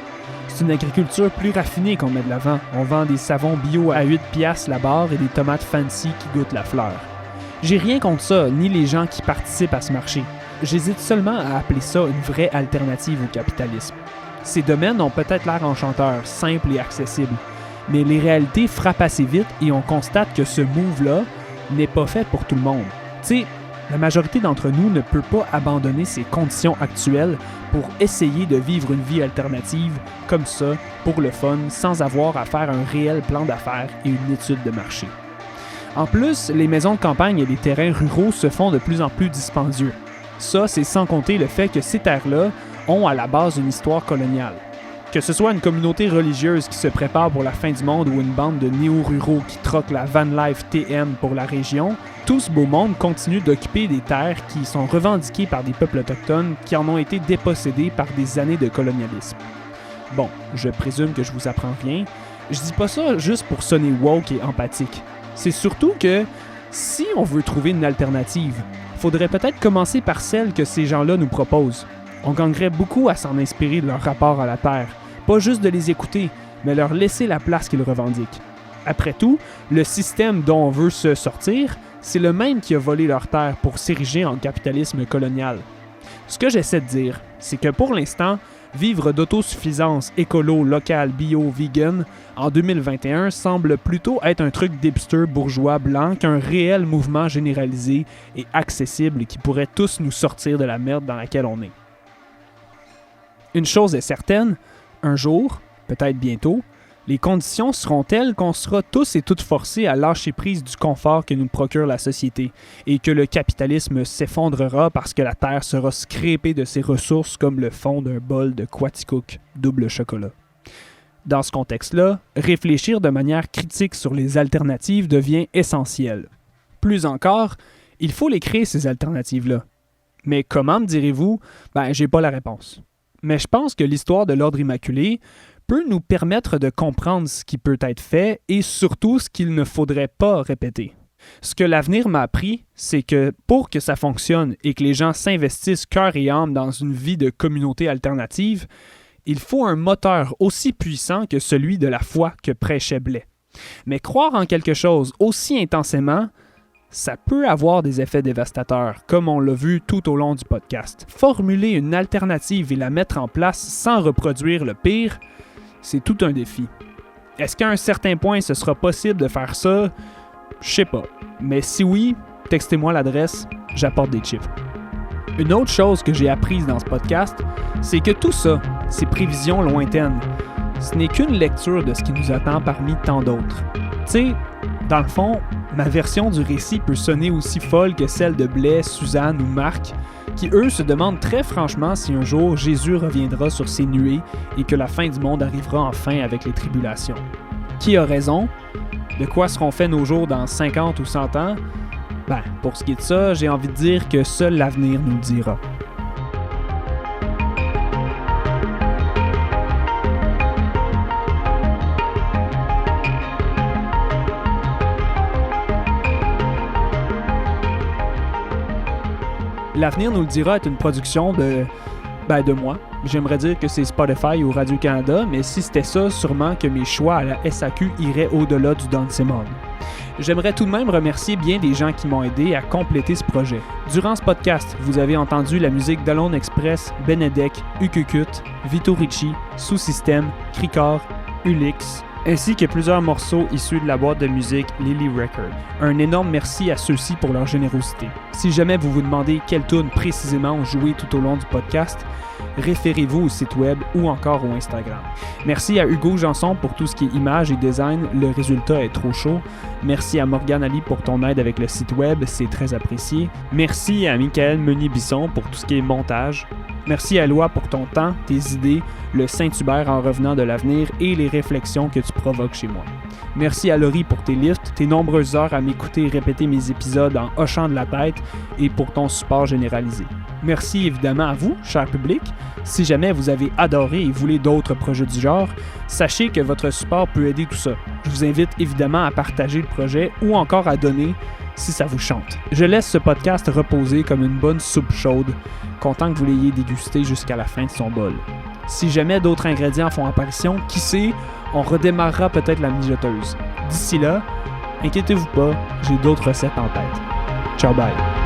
Speaker 1: C'est une agriculture plus raffinée qu'on met de l'avant. On vend des savons bio à 8$ la barre et des tomates fancy qui goûtent la fleur. J'ai rien contre ça, ni les gens qui participent à ce marché. J'hésite seulement à appeler ça une vraie alternative au capitalisme. Ces domaines ont peut-être l'air enchanteurs, simples et accessibles, mais les réalités frappent assez vite et on constate que ce move-là n'est pas fait pour tout le monde. Tu sais, la majorité d'entre nous ne peut pas abandonner ses conditions actuelles pour essayer de vivre une vie alternative comme ça, pour le fun, sans avoir à faire un réel plan d'affaires et une étude de marché. En plus, les maisons de campagne et les terrains ruraux se font de plus en plus dispendieux. Ça, c'est sans compter le fait que ces terres-là ont à la base une histoire coloniale. Que ce soit une communauté religieuse qui se prépare pour la fin du monde ou une bande de néo-ruraux qui troquent la van life TM pour la région, tout ce beau monde continue d'occuper des terres qui sont revendiquées par des peuples autochtones qui en ont été dépossédés par des années de colonialisme. Bon, je présume que je vous apprends rien. Je dis pas ça juste pour sonner woke et empathique. C'est surtout que, si on veut trouver une alternative, faudrait peut-être commencer par celle que ces gens-là nous proposent. On gagnerait beaucoup à s'en inspirer de leur rapport à la Terre. Pas juste de les écouter, mais leur laisser la place qu'ils revendiquent. Après tout, le système dont on veut se sortir, c'est le même qui a volé leur terre pour s'ériger en capitalisme colonial. Ce que j'essaie de dire, c'est que pour l'instant, vivre d'autosuffisance écolo, local, bio, vegan en 2021 semble plutôt être un truc d'hipster bourgeois blanc qu'un réel mouvement généralisé et accessible qui pourrait tous nous sortir de la merde dans laquelle on est. Une chose est certaine, un jour, peut-être bientôt, les conditions seront telles qu'on sera tous et toutes forcés à lâcher prise du confort que nous procure la société et que le capitalisme s'effondrera parce que la Terre sera scrapée de ses ressources comme le fond d'un bol de Quaticook double chocolat. Dans ce contexte-là, réfléchir de manière critique sur les alternatives devient essentiel. Plus encore, il faut les créer ces alternatives-là. Mais comment, me direz-vous? J'ai pas la réponse. Mais je pense que l'histoire de l'Ordre Immaculé peut nous permettre de comprendre ce qui peut être fait et surtout ce qu'il ne faudrait pas répéter. Ce que l'avenir m'a appris, c'est que pour que ça fonctionne et que les gens s'investissent cœur et âme dans une vie de communauté alternative, il faut un moteur aussi puissant que celui de la foi que prêchait Blais. Mais croire en quelque chose aussi intensément, ça peut avoir des effets dévastateurs, comme on l'a vu tout au long du podcast. Formuler une alternative et la mettre en place sans reproduire le pire, c'est tout un défi. Est-ce qu'à un certain point, ce sera possible de faire ça? Je sais pas. Mais si oui, textez-moi l'adresse, j'apporte des chiffres. Une autre chose que j'ai apprise dans ce podcast, c'est que tout ça, ces prévisions lointaines, ce n'est qu'une lecture de ce qui nous attend parmi tant d'autres. Tu sais, dans le fond, ma version du récit peut sonner aussi folle que celle de Blais, Suzanne ou Marc, qui eux se demandent très franchement si un jour Jésus reviendra sur ses nuées et que la fin du monde arrivera enfin avec les tribulations. Qui a raison? De quoi seront faits nos jours dans 50 ou 100 ans? Pour ce qui est de ça, j'ai envie de dire que seul l'avenir nous le dira. L'avenir nous le dira est une production de moi. J'aimerais dire que c'est Spotify ou Radio-Canada, mais si c'était ça, sûrement que mes choix à la SAQ iraient au-delà du Don Simon. J'aimerais tout de même remercier bien des gens qui m'ont aidé à compléter ce projet. Durant ce podcast, vous avez entendu la musique d'Alone Express, Benedek, Ukukut, Vito Ricci, Sous-Système, Cricor, Ulix, ainsi que plusieurs morceaux issus de la boîte de musique Lily Record. Un énorme merci à ceux-ci pour leur générosité. Si jamais vous vous demandez quelle tune précisément ont joué tout au long du podcast, référez-vous au site web ou encore au Instagram. Merci à Hugo Janson pour tout ce qui est image et design, le résultat est trop chaud. Merci à Morgane Ali pour ton aide avec le site web, c'est très apprécié. Merci à Michael Meunier-Bisson pour tout ce qui est montage. Merci à Loi pour ton temps, tes idées, le Saint-Hubert en revenant de l'avenir et les réflexions que tu provoques chez moi. Merci à Laurie pour tes lifts, tes nombreuses heures à m'écouter répéter mes épisodes en hochant de la tête et pour ton support généralisé. Merci évidemment à vous, cher public. Si jamais vous avez adoré et voulez d'autres projets du genre, sachez que votre support peut aider tout ça. Je vous invite évidemment à partager le projet ou encore à donner si ça vous chante. Je laisse ce podcast reposer comme une bonne soupe chaude, content que vous l'ayez dégusté jusqu'à la fin de son bol. Si jamais d'autres ingrédients font apparition, qui sait, on redémarrera peut-être la mijoteuse. D'ici là, inquiétez-vous pas, j'ai d'autres recettes en tête. Ciao bye!